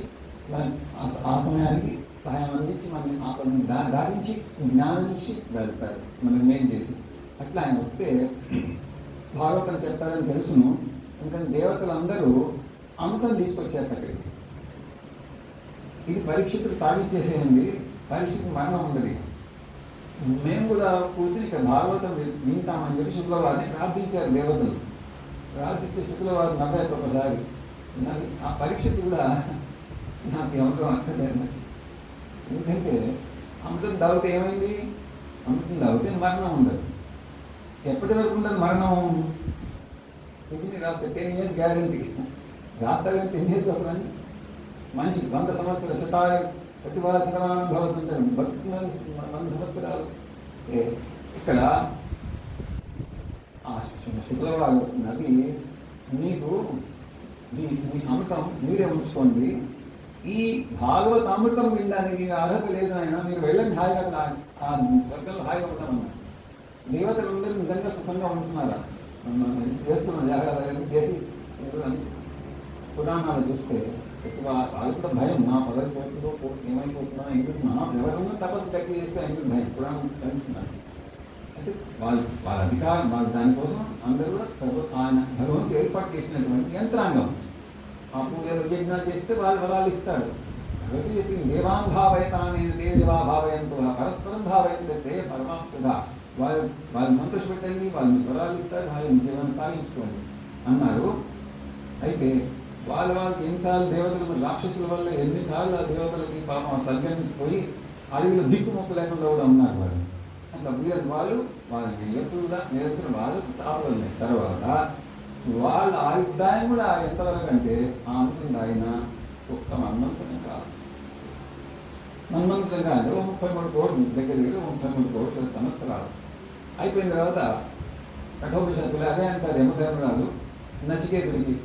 ఆ సమయానికి సహాయం అందించి మనల్ని ఆ పని దారించి జ్ఞానం ఇచ్చి వెళ్తారు మనల్ని మేలు చేసి. అట్లా ఆయన వస్తే భాగవతం చెప్తారని తెలుసును. ఇంకా దేవతలందరూ అమృతం తీసుకొచ్చారు అక్కడికి. ఇది పరీక్షకుడు తాగిచ్చేసేయండి, పరీక్షకు మరణం ఉండదు. మేము కూడా కూర్చుని ఇక్కడ భాగవతం వింటామని చెప్పి శుక్లవారిని ప్రార్థించారు దేవతలు. ప్రార్థిస్తే శుక్లవారు నవ్వారు ఒకసారి. నాకు ఆ పరీక్షకు కూడా నాకు అమృతం అక్కర్లేదు. ఎందుకంటే అమృతం తాగితే ఏమైంది? అమృతం తాగితే మరణం ఉండదు. ఎప్పటి వరకు ఉండదు మరణం? ఇది రాస్తే 10 years గ్యారంటీ. రాస్తారని 10 years లోపలని మనిషి 100 సంవత్సరాలు శతాయ ప్రతిభా శతమానం భవతుంటారు, బతుకుతున్నారు 100 సంవత్సరాలు. ఇక్కడ ఆ శుక్లవారు నది మీకు మీ అమృతం మీరే ఉంచుకోండి, ఈ భాగవత అమృతం వినడానికి అర్హత లేదు ఆయన, మీరు వెళ్ళండి హాయిగా ఆ స్వర్గంలో హాయిగా ఉంటామన్నారు. దేవతలందరూ నిజంగా సుఖంగా ఉంటున్నారా? చేస్తున్నాం జాగ్రత్త చేసి పురాణాలు చూస్తే వాళ్ళు కూడా భయం, నా పదవి పోతుందో ఏమైపోతున్నా ఎందుకు ఎవరన్నా తపస్సు గట్టి చేస్తే ఎందుకు భయం పురాణం తెలుస్తున్నారు. అయితే వాళ్ళ అధికారం వాళ్ళ దానికోసం అందరూ ఆయన భగవంతుడు ఏర్పాటు చేసినటువంటి యంత్రాంగం. ఆ పూజలు యజ్ఞాలు చేస్తే వాళ్ళు ఇస్తారు. భగవతి చెప్పింది దేవాన్ భావయత నేను దేవా భావయంతో పరస్పరం భావయంతో సే పరమాంశగా వాళ్ళని సంతోషపెట్టండి, వాళ్ళని వరాలు ఇస్తారు, వాళ్ళని జీవనం సాగించుకోండి అన్నారు. అయితే వాళ్ళకి ఎన్నిసార్లు దేవతలకు రాక్షసుల వల్ల ఎన్నిసార్లు ఆ దేవతలకి పాపం సంచరించిపోయి అడవిలో దిక్కుమొక్కు లేకుండా కూడా ఉన్నారు వాళ్ళు. అట్లా వాళ్ళని నిరంతరం వాళ్ళు చాపలు. తర్వాత వాళ్ళ ఆయుర్దాయం కూడా ఎంతవరకు అంటే ఆ అమృతం ఆయన ఒక్క మన్మంతుని కాదు, మన్మంతుని కాదు 33 కోట్లు దగ్గర 33 కోట్ల సంవత్సరాలు అయిపోయిన తర్వాత కఠోపనిషత్తులు అదే అంటారు యమధర్మరాజు నచికేతుడికి,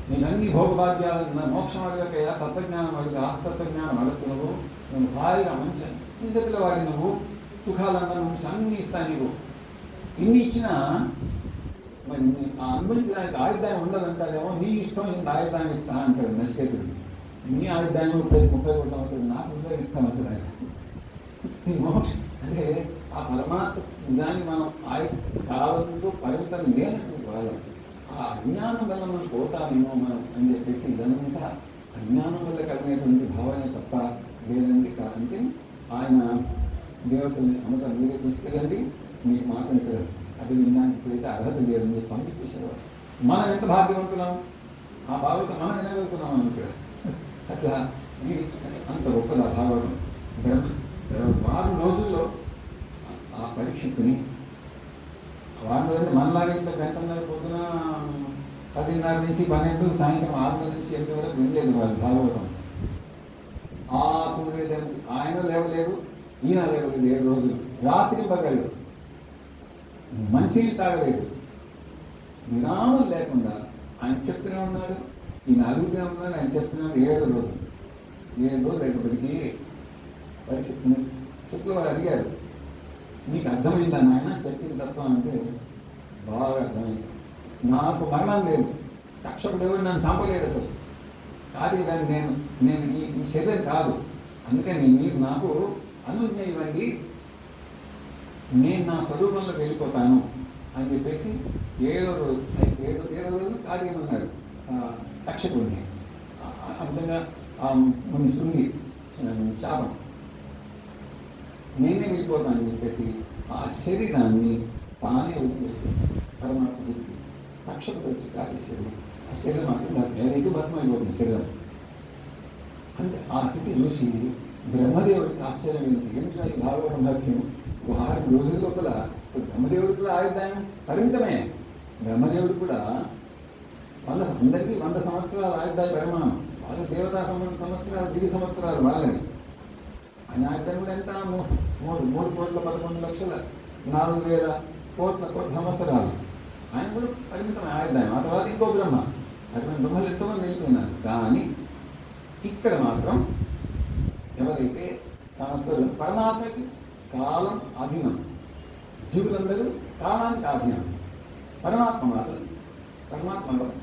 నేను అన్ని భోగభాగ్యాలు మోక్షం అడగక తత్వజ్ఞానం అడుగు ఆత్మతత్వజ్ఞానం అడుగుతున్నావు, నేను హాయిగా మంచి చింతకుల వాడి నువ్వు సుఖాలన్నా నువ్వు అన్ని ఇస్తాను, నీకు ఇన్ని ఇచ్చినా మరి ఆ అనుభవించడానికి ఆయుర్దాయం ఉండదంటారేమో, నీ ఇష్టం ఇంత ఆయుర్దాయం ఇస్తా అంటాడు నచికేతుడికి. నీ ఆయుర్దాయం 33 సంవత్సరాలు నాకు ఉద్యోగిస్తాను అంటారు. నీ మోక్షం అంటే ఆ పరమాత్మ నిజాన్ని మనం కాలంతో పరిమితం లేనటువంటి వాళ్ళం. ఆ అజ్ఞానం వల్ల మనం పోతామేమో మనం అని చెప్పేసి ఇదంతా అజ్ఞానం వల్ల కలిగినటువంటి భావన తప్ప లేదండి. కాదంటే ఆయన దేవతల్ని అమృతం మీరే తీసుకెళ్ళండి, మీకు మాత్రం ఇక్కడ అది వినడానికి ఇప్పుడైతే అర్హత లేదని చెప్పి పంపించేసేవారు. మనం ఎంత భాగ్యవంతులం, ఆ భాగవతం మనం వినగలుగుతున్నాం అనుకో. అట్లా అంత గొప్పది ఆ భాగవతం. 6 రోజుల్లో ఆ పరీక్షకుని 6 రోజులు మనలాగా ఇంత గంటన్నర పొద్దున 10:30 నుంచి 12 సాయంత్రం 6 నుంచి 8 వరకు వినలేదు వాళ్ళు భాగవతం. ఆ సూర్యుడు ఆయన లేవలేరు, ఈయన లేవలేదు 7 రోజులు, రాత్రి పగళ్ళు మంచినీళ్ళు తాగలేదు, విరామం లేకుండా ఆయన చెప్తూనే ఉన్నాడు, ఈయన అడుగుతూనే ఉన్నాడు, ఆయన చెప్తున్నాడు. 7 రోజులు అయినప్పటికీ పరిస్థితిని శుక్లవారు అడిగారు, నీకు అర్థమైందా నాయన చెప్పిన తత్వం అంటే? బాగా అర్థమైంది, నాకు మరణం లేదు, రక్షకుడు ఎవరు నన్ను చంపలేడు అసలు కాదు, కానీ నేను ఈ శరీరం కాదు, అందుకని మీరు నాకు అనుజ్ఞ ఇవ్వండి, నేను నా స్వరూపంలోకి వెళ్ళిపోతాను అని చెప్పేసి 7వ రోజు కార్యమన్నాడు రక్షకుడిని. అర్థంగా కొన్ని శృంగి శాపం, నేనే వెళ్ళిపోతాను అని చెప్పేసి ఆ శరీరాన్ని తానే వదిలిపెట్టి పరమాత్మ చెప్పి రక్షకుడు వచ్చి కాదేశాడు. ఆ శరీరం మాత్రం ఏదైతే భస్మం అయిపోతుంది శరీరం. అంటే ఆ స్థితి చూసి బ్రహ్మదేవుడికి ఆశ్చర్యం ఏంటంటే ఈ భాగవతం భక్త్యం 6 రోజుల లోపల బ్రహ్మదేవుడు కూడా ఆయుర్దాయం పరిమితమే. బ్రహ్మదేవుడు కూడా అందరికీ 100 సంవత్సరాల ఆయుర్దాయ పరిమాణం, వాళ్ళ దేవతా సంవత్సరాలు 10 సంవత్సరాలు వాళ్ళని. ఆయన ఆయుర్దాయం కూడా ఎంత 3,11,4,00,000 సంవత్సరాలు. ఆయన కూడా పరిమితమే ఆయుర్దాయం. ఆ తర్వాత ఇంకో బ్రహ్మ, అటువంటి బ్రహ్మలు ఎంతోమంది వెళ్ళిపోయినారు. కానీ ఇక్కడ మాత్రం ఎవరైతే తన స్వరూపం పరమాత్మకి కాలం అధీనం, జీవులందరూ కాలానికి అధీనం. పరమాత్మ మాత్రం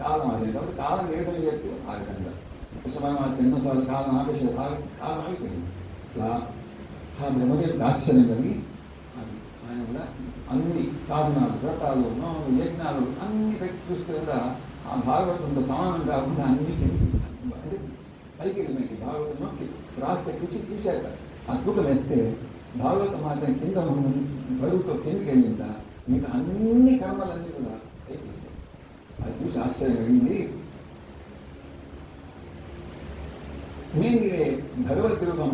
కాలం అధీనం. కాబట్టి కాలం ఏ విధంగా చెప్తే ఆ విధంగా. కృష్ణపరమాత్మ ఎన్నోసార్లు కాలం ఆపేసారు, కాలం ఆగిపోయింది. ఇట్లా ఆ బ్రహ్మదేవుడికి ఆశ్చర్యం కలిగి అది ఆయన కూడా అన్ని సాధనాలు, వ్రతాలు, నోములు, యజ్ఞాలు అన్ని పెట్టి చూస్తే కూడా ఆ భాగవతంతో సమానం కాకుండా అన్నిటికీ అంటే పైకి వెళ్ళినకి భాగవతంలోకి రాస్తే తీశాక ఆ తూకం వేస్తే భాగవతం మాత్రం కింద బరువుతో కిందికి వెళ్ళిందా మీకు అన్ని కర్మలన్నీ కూడా పైకి వెళ్ళాయి. అది చూసి ఆశ్చర్యం కలిగింది. మేందిరే భగవద్రూపం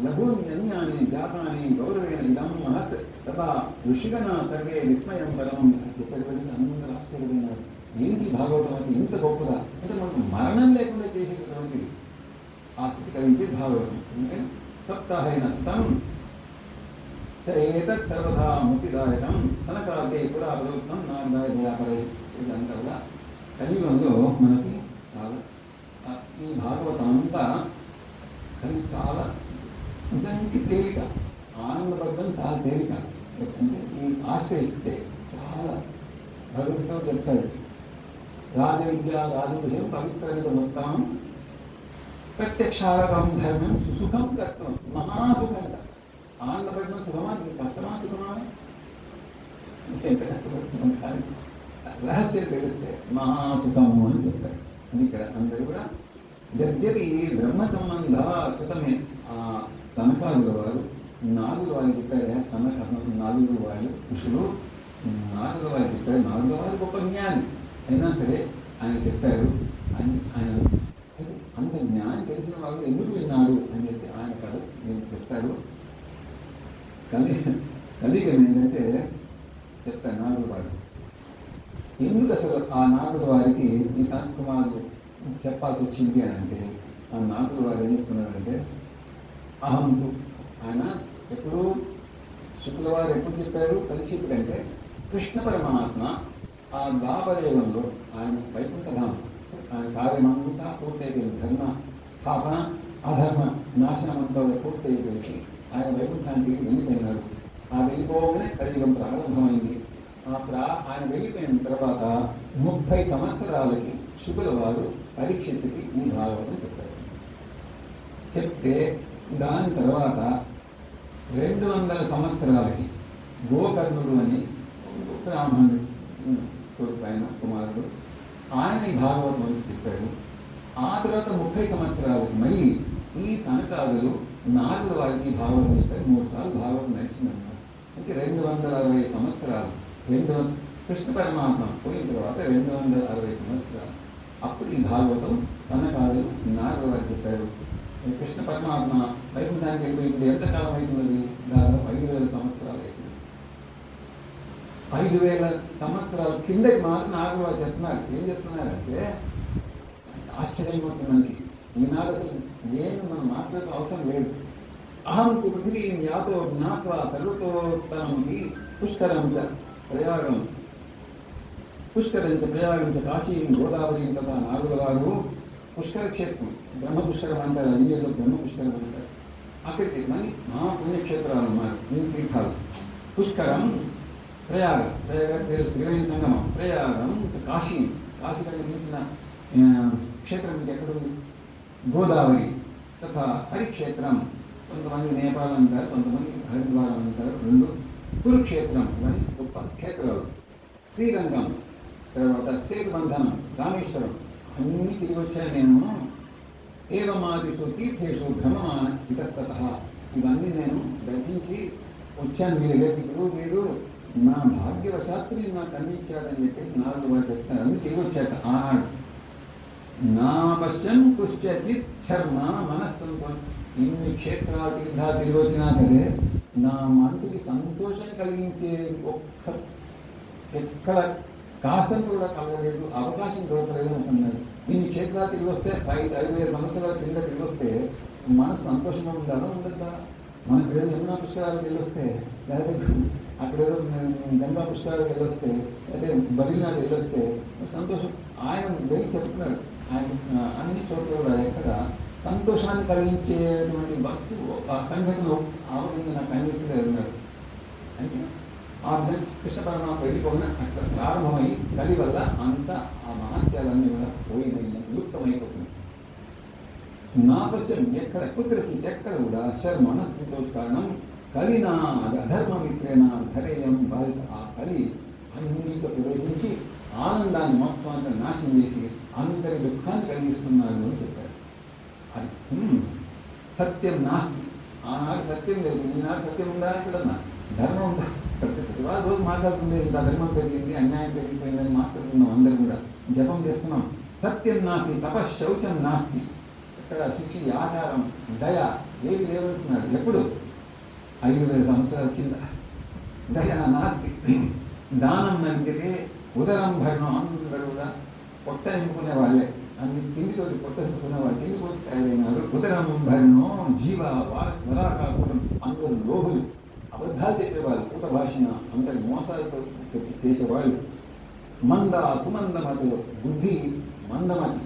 లఘూన్యన్యాని జాతాని గౌరవేణ ఇదం మహత్ తథా ఋషిగణ సర్వే విస్మయం పరం చెప్పేటువంటి అందరూ ఆశ్చర్యపోయినారు. ఏంటి భాగవతం అంటే ఇంత గొప్పదా, అంటే మనకు మరణం లేకుండా చేసేటటువంటిది ఆ స్థితి కలిగించే భాగవతం. అంటే సప్తాహైన స్థితం ఏతత్ సర్వదా ముక్తిదాయకం తనకాకే పురా ప్రవృత్తం నాదాయ దయాపరే. ఇదంతా కూడా కలియుగంలో మనకి చాలా ఈ భాగవతం అంతా కానీ చాలా నిజానికి తేలిక, ఆనందబద్ధం చాలా తేలిక. అంటే ఈ ఆశ్రయిస్తే చాలా భగవద్గీత చెప్తాడు. రాజవిద్య రాజవిషయం పవిత్ర మొత్తం ప్రత్యక్షారకం ధర్మం సుసుఖం కర్తం మహాసుఖంట. ఆనందపడడం సుఖమా, కష్టమా సుఖమా, ఎంత కష్టపడుతున్నాం కానీ రహస్యం తెలిస్తే మహాసుఖము అని చెప్తారు. అని ఇక్కడ అందరూ కూడా యద్యపి బ్రహ్మ సంబంధ సుతమే. ఆ తనకాదుల వారు నాలుగు వారు చెప్పారు. నాలుగు వారు ఋషులు నాలుగు వారు చెప్పారు. నాలుగు వారు గొప్ప జ్ఞాని అయినా సరే ఆయన చెప్పారు. ఆయన అంత జ్ఞానం తెలిసిన వాళ్ళు ఎందుకు విన్నాడు అని చెప్పి ఆయన కాదు నేను చెప్తాడు. కలియుగం ఏంటంటే చెప్తాను నాలుగు వారు ఎందుకు అసలు ఆ నాలుగు వారికి ఈ సనత్ కుమారుడు చెప్పాల్సి వచ్చింది అని అంటే ఆ నాలుగు వారు ఏం చెప్తున్నారంటే అహంతు. ఆయన ఎప్పుడు శుక్రవారు ఎప్పుడు చెప్పారు పరీక్షితుడు అంటే కృష్ణ పరమాత్మ ఆ ద్వాపరయుగంలో ఆయన వైకుంఠధామం ఆయన కార్యమంతా పూర్తయిపోయింది. ధర్మ స్థాపన అధర్మ నాశనం అంతా పూర్తయిపోయి ఆయన వైకుంఠానికి వెళ్ళిపోయినాడు. ఆ వెళ్ళిపోగానే కలియుగం ప్రారంభమైంది. ఆయన వెళ్ళిపోయిన తర్వాత 30 సంవత్సరాలకి శుకుల వారు పరీక్షిత్తుకి ఈ భాగవతం చెప్పారు. చెప్తే దాని తర్వాత 200 సంవత్సరాలకి గోకర్ణుడు అని బ్రాహ్మణుడు కొడుకు ఆయన కుమారుడు ఆయన ఈ భాగవతం చెప్పాడు. ఆ తర్వాత 30 సంవత్సరాలకి మళ్ళీ ఈ సనకాదులు నాలుగు వారికి భాగవతం చెప్పారు. 3 సార్లు భాగవతం నడిచిందన్నారు. అంటే 260 సంవత్సరాలు. కృష్ణ పరమాత్మ పోయిన తర్వాత 260 సంవత్సరాలు అప్పుడు ఈ భాగవతం సనకాదులు నాలుగు వారు చెప్పారు. కృష్ణ పరమాత్మ వైకుంఠానికి వెళ్ళిపోయింది. ఎంతకాలం అవుతున్నది? దాదాపు 5000 సంవత్సరాలు అవుతుంది. 5000 సంవత్సరాల కిందకి మాత్రం నాలుగు వారు చెప్తున్నారు. ఏం చెప్తున్నారంటే ఆశ్చర్యం అవుతుంది మనకి. ఈనాడు అసలు నేను మనం మాట్లాడే అవసరం లేదు. అహం తు పృథివీం యాతో జ్ఞాత్వా సర్వతోత్తమముకి పుష్కరం చ ప్రయాగం ప్రయాగం చ కాశీం గోదావరి తథా నాలుగు వారు పుష్కర క్షేత్రం బ్రహ్మ పుష్కరం అంటారు. అజ్మీర్లో బ్రహ్మ పుష్కరం అంటారు. అక్కడికి మళ్ళీ మహాపుణ్యక్షేత్రాలు ఉన్నాయి, తీర్థాలు. పుష్కరం ప్రయాగ త్రివేణి సంగమం ప్రయాగం కాశీ కంటే మించిన క్షేత్రం మీకు ఎక్కడుంది? గోదావరి తథా హరిక్షేత్రం. కొంతమంది నేపాల్ అంటారు, కొంతమంది హరిద్వారం అంటారు. 2 కురుక్షేత్రం ఇవన్నీ గొప్ప క్షేత్రాలు. శ్రీరంగం తర్వాత సేతుబంధనం రామేశ్వరం అన్నీ తిరిగి వచ్చాను నేను. ఏవమాదిషు తీర్థేషు భ్రమమాన ఇతస్తత. ఇవన్నీ నేను దర్శించి వచ్చాను. మీరు ఇప్పుడు మీరు నా భాగ్యవశాత్రి నాకు అందించాడని చెప్పేసి నాలుగు వారు చెప్తారు. అన్నీ తిరిగి వచ్చాక ఆనాడు నా పశ్చం కుశ్చిత్ శర్మ మనస్సంతో ఇన్ని క్షేత్రాలు తీర్థాలు తిరిగి వచ్చినా సరే నా మనసుకి సంతోషం కలిగించే ఎక్కడ కాస్తంత కూడా కలగలేదు, అవకాశం దొరకలేదు అంటున్నారు. ఇన్ని క్షేత్రాలు తిరిగి వస్తే 5,000 సంవత్సరాల కింద తిరిగి వస్తే మనసు సంతోషంగా ఉండాలా ఉండద్దా? మనకు ఏదో యమునా పుష్కరాలకు వెళ్ళొస్తే లేకపోతే అక్కడేదో గంగా పుష్కరాలకు వెళ్ళొస్తే లేకపోతే బద్రీనాథ్ వెళ్ళొస్తే సంతోషం. ఆయన వెళ్ళి చెప్తున్నారు. ఆయన అన్ని చోట్ల కూడా ఎక్కడ సంతోషం సంతోషాన్ని కలిగించేటువంటి వస్తువు ఆ సంఘటనలో ఆవరించి నాకు కనిపిస్తూనే ఉన్నాడు. అంటే ఆ విధంగా కృష్ణ పరమాత్మ వెళ్ళిపోయిన అట్లా ప్రారంభమై కలి వల్ల అంతా ఆ మహత్యాలన్నీ కూడా పోయినాయి, విలుప్తమైపోతుంది. నాపశ్యం ఎక్కడ కుత్రచి ఎక్కడ కూడా మనస్ఫితోష్ కారణం కలినా అధర్మ మిత్రేణ ధరేయం బాధిత. ఆ కలి అన్నింటిలో ప్రవేశించి ఆనందాన్ని మొత్తం అంతా నాశనం చేసి అందరి దుఃఖాన్ని కలిగిస్తున్నాడు అని చెప్పారు. అది సత్యం నాస్తి. ఆనాడు సత్యం లేదు, ఈనాడు సత్యం ఉందా? ఇక్కడ ధర్మం ఉందా? ప్రతివారు రోజు మాట్లాడుతుంది ఇంత ధర్మం పెరిగింది, అన్యాయం పెరిగిపోయిందని మాట్లాడుతున్నాం. అందరూ కూడా జపం చేస్తున్నాం. సత్యం నాస్తి, తపశ్శౌచం నాస్తి. ఇక్కడ శుచి, ఆచారం, దయ ఏవి లేవంటున్నాడు. ఎప్పుడు 5,000 సంవత్సరాల కింద. దయ నాస్తి. దానం నడిగితే ఉదరం భరణం. అందరూ కూడా పొట్ట నింపుకునే వాళ్ళే, అన్ని తిండితోటి పొట్ట నింపుకునే వాళ్ళు తిండిపోతే తయారైనారు. ఉదరం భరణం జీవ వరాకాకులం. అందరూ లోహులు, అబద్ధాలు చెప్పేవాళ్ళు, పూత భాషణ, అందరి మోసాలతో చేసేవాళ్ళు. మంద సుమందమతి, బుద్ధి మందమతి,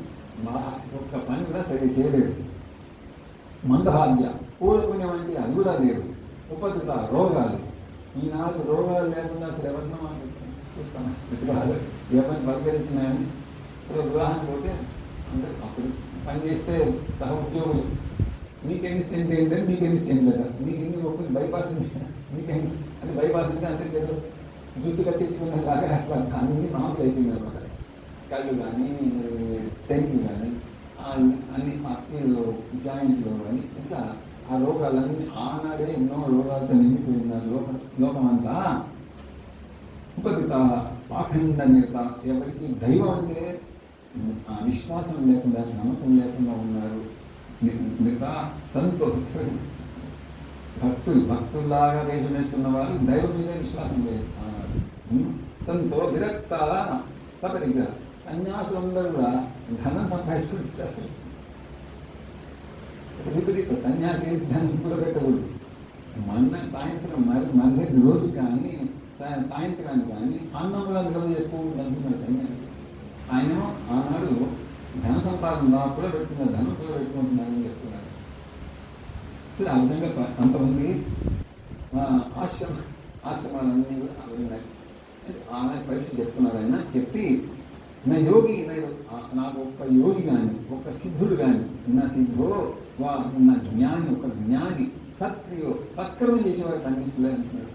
ఒక్క పని కూడా సరి చేయలేడు. మందభాగ్య, కోరుకునేవంటి అది కూడా లేరు. ఉపద్రుత, రోగాలు. ఈనాడు రోగాలు లేకుండా అసలు ఎవరినో చూస్తాను. విగ్రహాలు ఎవరిని బలపరిచినాయని ఇప్పుడు వివాహానికి పోతే అందరూ అప్పుడు పనిచేస్తే సహ ఉద్యోగులు మీకెన్ని స్టెంట్ ఏంటంటే మీకెన్ని స్టెంట్ లేదా, మీకు ఎన్ని ఒక్కటి బైపాస్ ఉంది, మీకెన్ని అని బైపాస్ అంటే అందరికీ ఏదో జుట్టు కట్టించుకునేలాగా అట్లా అన్ని మామూలు అయిపోయింది అనమాట. కళ్ళు కానీ స్టెంట్లు కానీ అన్ని అస్థిలో జాయింట్లో కానీ ఇంకా ఆ రోగాలన్నీ ఆనాడే ఎన్నో రోగాలతో నిండిపోయిన లోకమంతా. ఉపదిత పాఖండ నిరత, ఎవరికి దైవం అంటే విశ్వాసం లేకుండా, నమ్మకం లేకుండా ఉన్నారు. మిగతా సంతోషం భక్తుల్లాగా వేషం వేసుకున్న వాళ్ళు దైవం మీద విశ్వాసం లేదు. సంతో విరక్త సపరిగా. సన్యాసులందరూ కూడా ధనం సంపాదించుకుంటారు. విపరీత సన్యాసి ధనం కూడా పెట్టకూడదు. సాయంత్రం మరుసటి రోజు కానీ సాయంత్రానికి కానీ అన్నం కూడా నిల్వ చేసుకుంటూ అనుకున్నాడు సన్యాసి. ఆయన ఆనాడు ధన సంపాదన కూడా పెట్టుకున్నారు, ధనం కూడా పెట్టుకుంటున్నారని చెప్తున్నారు. సరే ఆ విధంగా కొంతమంది ఆశ్రమాలన్నీ కూడా ఆ విధంగా ఆమె పరిస్థితి చెప్తున్నారు. ఆయన చెప్పి నా యోగి, నాకు ఒక్క యోగి కానీ ఒక్క సిద్ధుడు కానీ నా సిద్ధో నా జ్ఞాని, ఒక జ్ఞాని సత్క్రియో సత్కర్మ చేసేవారు కనిపిస్తలేదు అంటున్నాడు.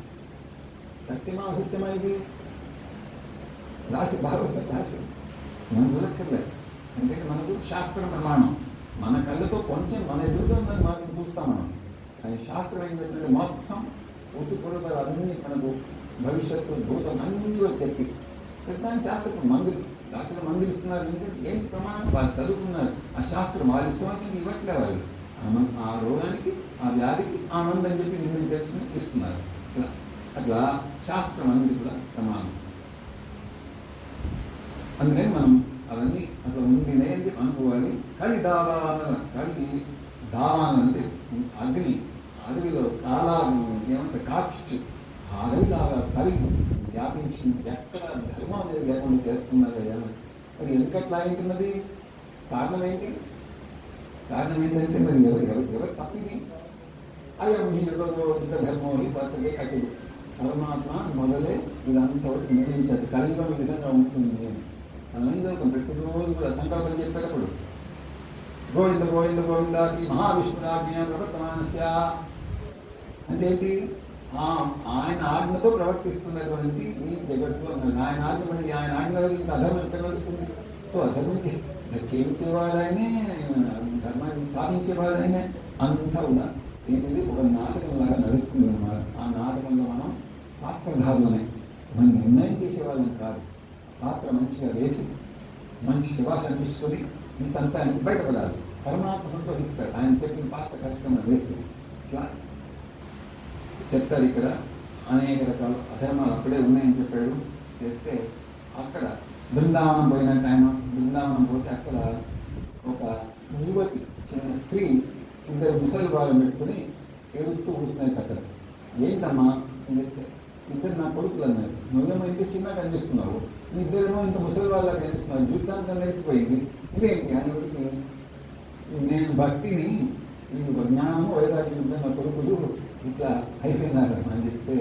సత్యమా అసత్యమా ఇది రాసి భాగవత రాసి మనం చూడక్కర్లేదు. ఎందుకంటే మనకు శాస్త్ర ప్రమాణం మన కళ్ళతో కొంచెం మన ఎదురుగా ఉందని మనం చూస్తాం మనం. కానీ శాస్త్రం ఏం చేస్తుంటే మొత్తం పూర్వకాలు అన్నీ మనకు భవిష్యత్తు భూతం అన్నీ కూడా చెప్పి ప్రధాన శాస్త్రం డాక్టర్ మందులు ఇస్తున్నారు. ఎందుకంటే ఏంటి ప్రమాణం? వాళ్ళు చదువుతున్నారు. ఆ శాస్త్రం వాళ్ళు ఇష్టమైతే ఇవ్వట్లే వాళ్ళు. ఆ రోగానికి, ఆ వ్యాధికి ఆ మందు అని చెప్పి నిర్ణయం చేసుకుని ఇస్తున్నారు. అట్లా శాస్త్రం అనేది కూడా ప్రమాణం. అందుకని మనం అవన్నీ అట్లా ఉండినే అని అనుకోవాలి. కలి దావాన అంటే అగ్ని, అడవిలో ఏమంటే కార్చిచ్చు ఆ అడవిలాగా కలి వ్యాపించి ఎక్కడ ధర్మం అనేది లేకుండా చేస్తున్నారు కదా. మరి ఎందుకట్లా అయింటున్నది? కారణం ఏంటి? కారణం ఏంటంటే మరి ఎవరు తప్పింది? అయ్యో మీలో ఇంత ధర్మం పద్ధతి అసలు పరమాత్మ మొదలే ఇదంతా నిర్ణయించారు. కలిలో ఈ విధంగా ఉంటుంది. మనం ఏం చదువుతాం? ప్రతిరోజు కూడా సంకల్పం చెప్పేటప్పుడు గోవింద గోవింద గోవింద శ్రీ మహావిష్ణురాజ్ఞ ప్రవర్తమానస్య అంటే ఏంటి? ఆయన ఆజ్ఞతో ప్రవర్తిస్తున్నటువంటి ఈ జగత్తు అన్నది. ఆయన ఆజ్ఞ మనకి, ఆయన ఆజ్ఞ ఇంత అధర్మం ఎక్కడ వస్తుంది? సో అధర్మం చేయించేవాడైనే, ధర్మాన్ని స్థాపించేవాడైనే అంతా కూడా ఏంటిది ఒక నాటకంలాగా నడుస్తుంది అన్నమాట. ఆ నాటకంలో మనం పాత్రధారులనే, మనం నిర్ణయం చేసేవాళ్ళని కాదు. పాత్ర మంచిగా వేసి మంచి శుభాష అనిపిస్తుంది. ఈ సంస్థానికి బయటపడాలి. పరమాత్మ సంతోషిస్తాడు ఆయన చెప్పిన పాత్ర కరెక్ట్గా వేస్తుంది. ఇట్లా చెప్తారు. ఇక్కడ అనేక రకాల అధర్మాలు అప్పుడే ఉన్నాయని చెప్పాడు. చేస్తే అక్కడ బృందావనం పోయిన టైం, బృందావనం పోతే అక్కడ ఒక యువతి, చిన్న స్త్రీ ఇద్దరు ముసలి వాళ్ళని పెట్టుకుని ఏడుస్తూ కూర్చున్నాయి. అక్కడ ఏంటమ్మా అని చెప్తే, ఇద్దరు నా కొడుకులు అన్నారు. నువ్వేమో ఇంత చిన్న కనిపిస్తున్నావు, ఇద్దరేమో ఇంత ముసలి వాళ్ళ కనిపిస్తున్నావు, జుట్టు అంతా నెలిసిపోయింది, ఇదేంటి అని ఒకటికి నేను భక్తిని ఈ జ్ఞానము వైరాగ్యం ఉన్న కొడుకులు ఇట్లా అయిపోయినారు అని చెప్తే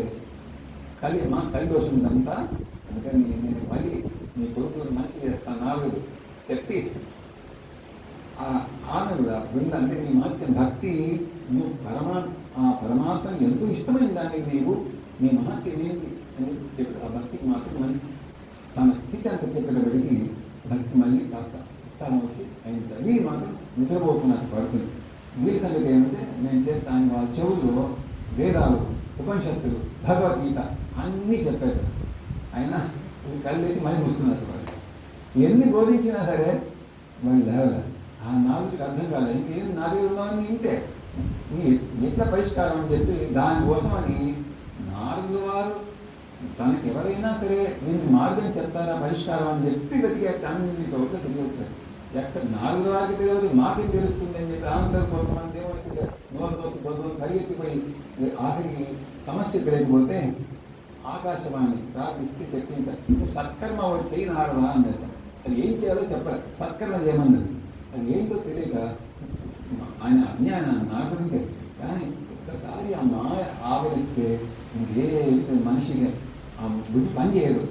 కలిదోషం ఉందంతా. అందుకని నేను మళ్ళీ మీ కొడుకులను మంచి చేస్తాను నాలుగు చెప్పి ఆమె కూడా బృందంటే నీ మహత్యం భక్తి నువ్వు పరమాత్మ ఎంతో ఇష్టమైన దాన్ని నీవు నీ మహత్యం ఏంటి అని చెప్పాడు. ఆ భక్తికి మాత్రం మళ్ళీ తన స్థితి అంతా చెప్పేటప్పటికి భక్తి మళ్ళీ కాస్త ఉత్సాహం వచ్చి అయింది. అది మాత్రం నిద్రపోతున్నట్టు పడుతుంది. వీరి సంగతి ఏమంటే నేను చేస్తాను వాళ్ళ చెవుల్లో వేదాలు, ఉపనిషత్తులు, భగవద్గీత అన్నీ చెప్పారు. అయినా కళ్ళు వేసి మళ్ళీ మూసుకున్నారు. వాళ్ళు ఎన్ని బోధించినా సరే వాళ్ళు లేవలేదు. ఆ నాలుగుకి అర్థం కాలేదు. ఇంకేం నాలుగులో ఇంటే ఎట్లా పరిష్కారం అని చెప్పి దానికోసమని నాలుగు వారు తనకి ఎవరైనా సరే వీరికి మార్గం చెప్తారా పరిష్కారం అని చెప్పి వెతికే అన్ని చోట్ల తిరిగి వచ్చారు. ఎక్కడ నాలుగు వారికి తెలియదు మాకేం తెలుస్తుంది అని చెప్పి అందరూ కొంతమంది ఏమవుతుంది నోరు దోసి కొంతమంది పరిగెత్తిపోయి ఆఖరికి సమస్య తెలియకపోతే ఆకాశవాణి ప్రార్థిస్తే చెప్పించారు. నువ్వు సత్కర్మ చేయి నారదా అన్నారు. అది ఏం చేయాలో చెప్పాలి. సత్కర్మ చేయమన్నది అది ఏంటో తెలియక ఆయన అజ్ఞానాన్ని నాకుంటే కానీ ఒక్కసారి ఆ మాయ ఆవరిస్తే ఇంకే మనిషిగా ఆ బుద్ధి పనిచేయదు.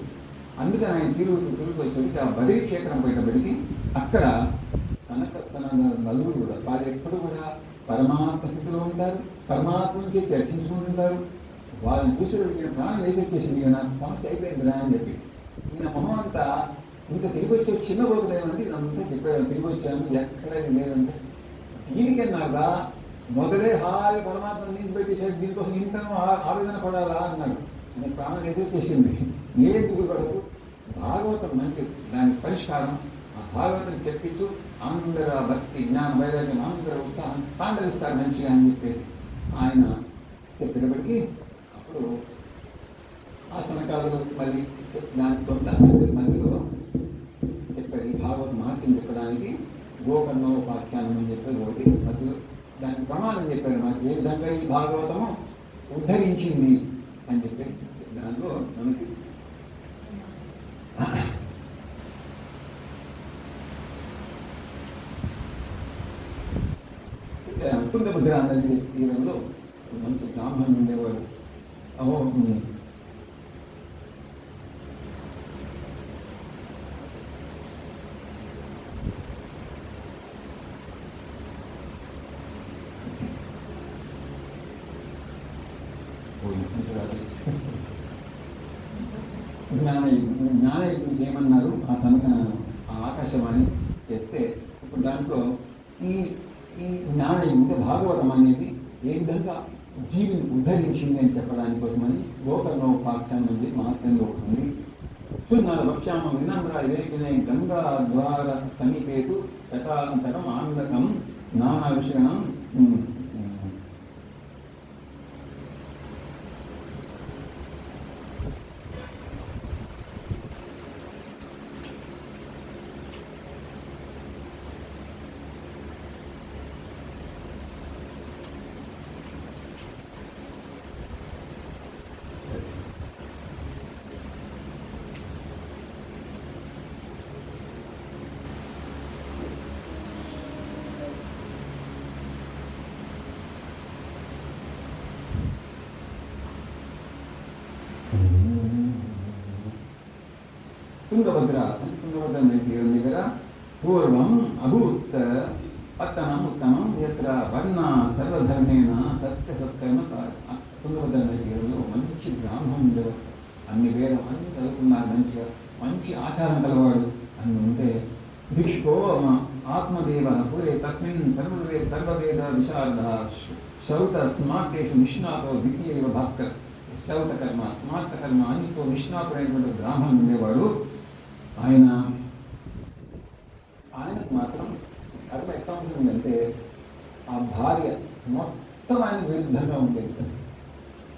అందుకని ఆయన తిరుగుపోయేసరికి ఆ బదిరీ క్షేత్రం పోయేటప్పటికి అక్కడ తన నలుగురు కూడా వాళ్ళు ఎప్పుడు కూడా పరమాత్మ స్థితిలో ఉంటారు, పరమాత్మ నుంచి చర్చించుకుంటుంటారు. వాళ్ళని చూసేటప్పుడు ప్రాణం వేసి వచ్చేసింది ఇక నాకు సమస్య అయిపోయిందిరా అని చెప్పి ఈయన మొహం అంతా ఇంకా తిరిగి వచ్చే చిన్న బోతులు ఏమంటే అంతా చెప్పాడు. తిరిగి వచ్చాను ఎక్కడ లేదంటే దీనికన్నాగా మొదలే హాయి పరమాత్మ నీచి పెట్టేసాడు దీనికోసం ఇంత ఆవేదన పడాలా అన్నాడు. నేను ప్రాణం వేసి వచ్చేసింది ఏం దిగుపడదు. భాగవతం మంచిది, దానికి పరిష్కారం ఆ భాగవతం చెప్పించు అందరూ ఆ భక్తి జ్ఞాన వైరాగ్యం అందరూ ఉత్సాహం తాండవిస్తారు మంచిగా అని చెప్పేసి ఆయన చెప్పేటప్పటికీ అప్పుడు ఆ సనకాదులు మళ్ళీ దానికి కొంత మధ్యలో చెప్పారు. ఈ భాగవత మహత్యం చెప్పడానికి గోకర్ణోపాఖ్యానం అని చెప్పేది ఒకటి మధ్యలో దానికి ప్రమాణం చెప్పారు. మాకు ఏ విధంగా ఈ భాగవతము ఉద్ధరించింది అని చెప్పేసి దాంట్లో మనకి తుంగభద్ర నది తీరంలో మంచి బ్రాహ్మణులు ఉండేవాడు. అహో జ్ఞానయజ్ఞం చేయమన్నారు. ఆ ఆకాశవాణి చేస్తే ఇప్పుడు దాంట్లో ఈ జ్ఞానయజ్ఞం భాగవతం అనేది ఏ విధంగా జీవిని ఉద్ధరించింది అని చెప్పడానికి కోసమని గోకర్ణోపాఖ్యానం ఉంది మహత్యంలో ఉంది. సున్నాల వక్ష్యామ వినమ్ర వివేకినే గంగా ద్వార సమీపేతు తటాంతరం ఆందకం నానా విషయం తుంగభద్ర నది దగ్గర పూర్వం అభూత్ పత్తనం ఉత్తమం ఎత్ర వర్ణ సర్వధర్మేణ సత్కర్మ. తుంగభద్ర నది తీరంలో మంచి బ్రాహ్మణుడు, అన్ని వేదం అన్ని చదువుకున్నారు, మంచిగా మంచి ఆచారం కలవాడు అని ఉంటే భిక్షుకో ఆత్మదేవ పూరే తస్మిన్ సర్వవేద విశారద శౌత స్మార్తేషు నిష్ణాతో ద్వితీయ భాస్కర్ శౌత కర్మ స్మార్త కర్మ అన్నితో నిష్ణాతుడైనటువంటి బ్రాహ్మణుడు ఉండేవాడు. ఆయనకు మాత్రం కర్మ ఎట్లా ఉంటుందంటే ఆ భార్య మొత్తం ఆయన విరుద్ధంగా ఉండేది.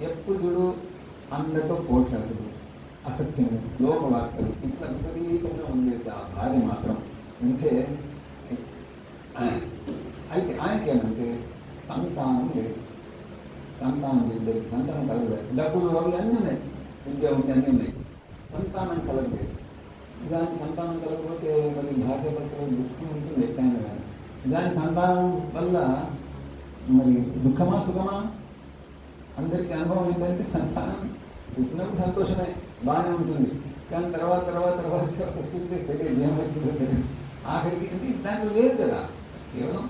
ఎప్పుడు చూడు అందరితో పోట్లాడుతూ అసత్యము లోకవార్తలు ఇట్లా విపరీతంగా ఉండేది ఆ భార్య మాత్రం. అంటే అయితే ఆయనకేమంటే సంతానం లేదు. సంతానం లేదు, సంతానం కలగలేదు. డబ్బులు అవి అన్నీ ఉన్నాయి, విద్య ఉంది, అన్నీ ఉన్నాయి, సంతానం కలగలేదు. దానికి సంతానం కలగకపోతే మళ్ళీ భార్య భర్తలు దుఃఖం ఉంటుంది ఎట్లయినా కానీ. దాని సంతానం వల్ల మరి దుఃఖమా సుఖమా? అందరికీ అనుభవం ఏంటంటే సంతానం పుట్టినప్పుడు సంతోషమే, బాగానే ఉంటుంది. కానీ తర్వాత స్థితి తెలియదు, ఏమవుతుందో తెలియదు. ఆఖరికి అంటే దాంట్లో లేదు కదా. కేవలం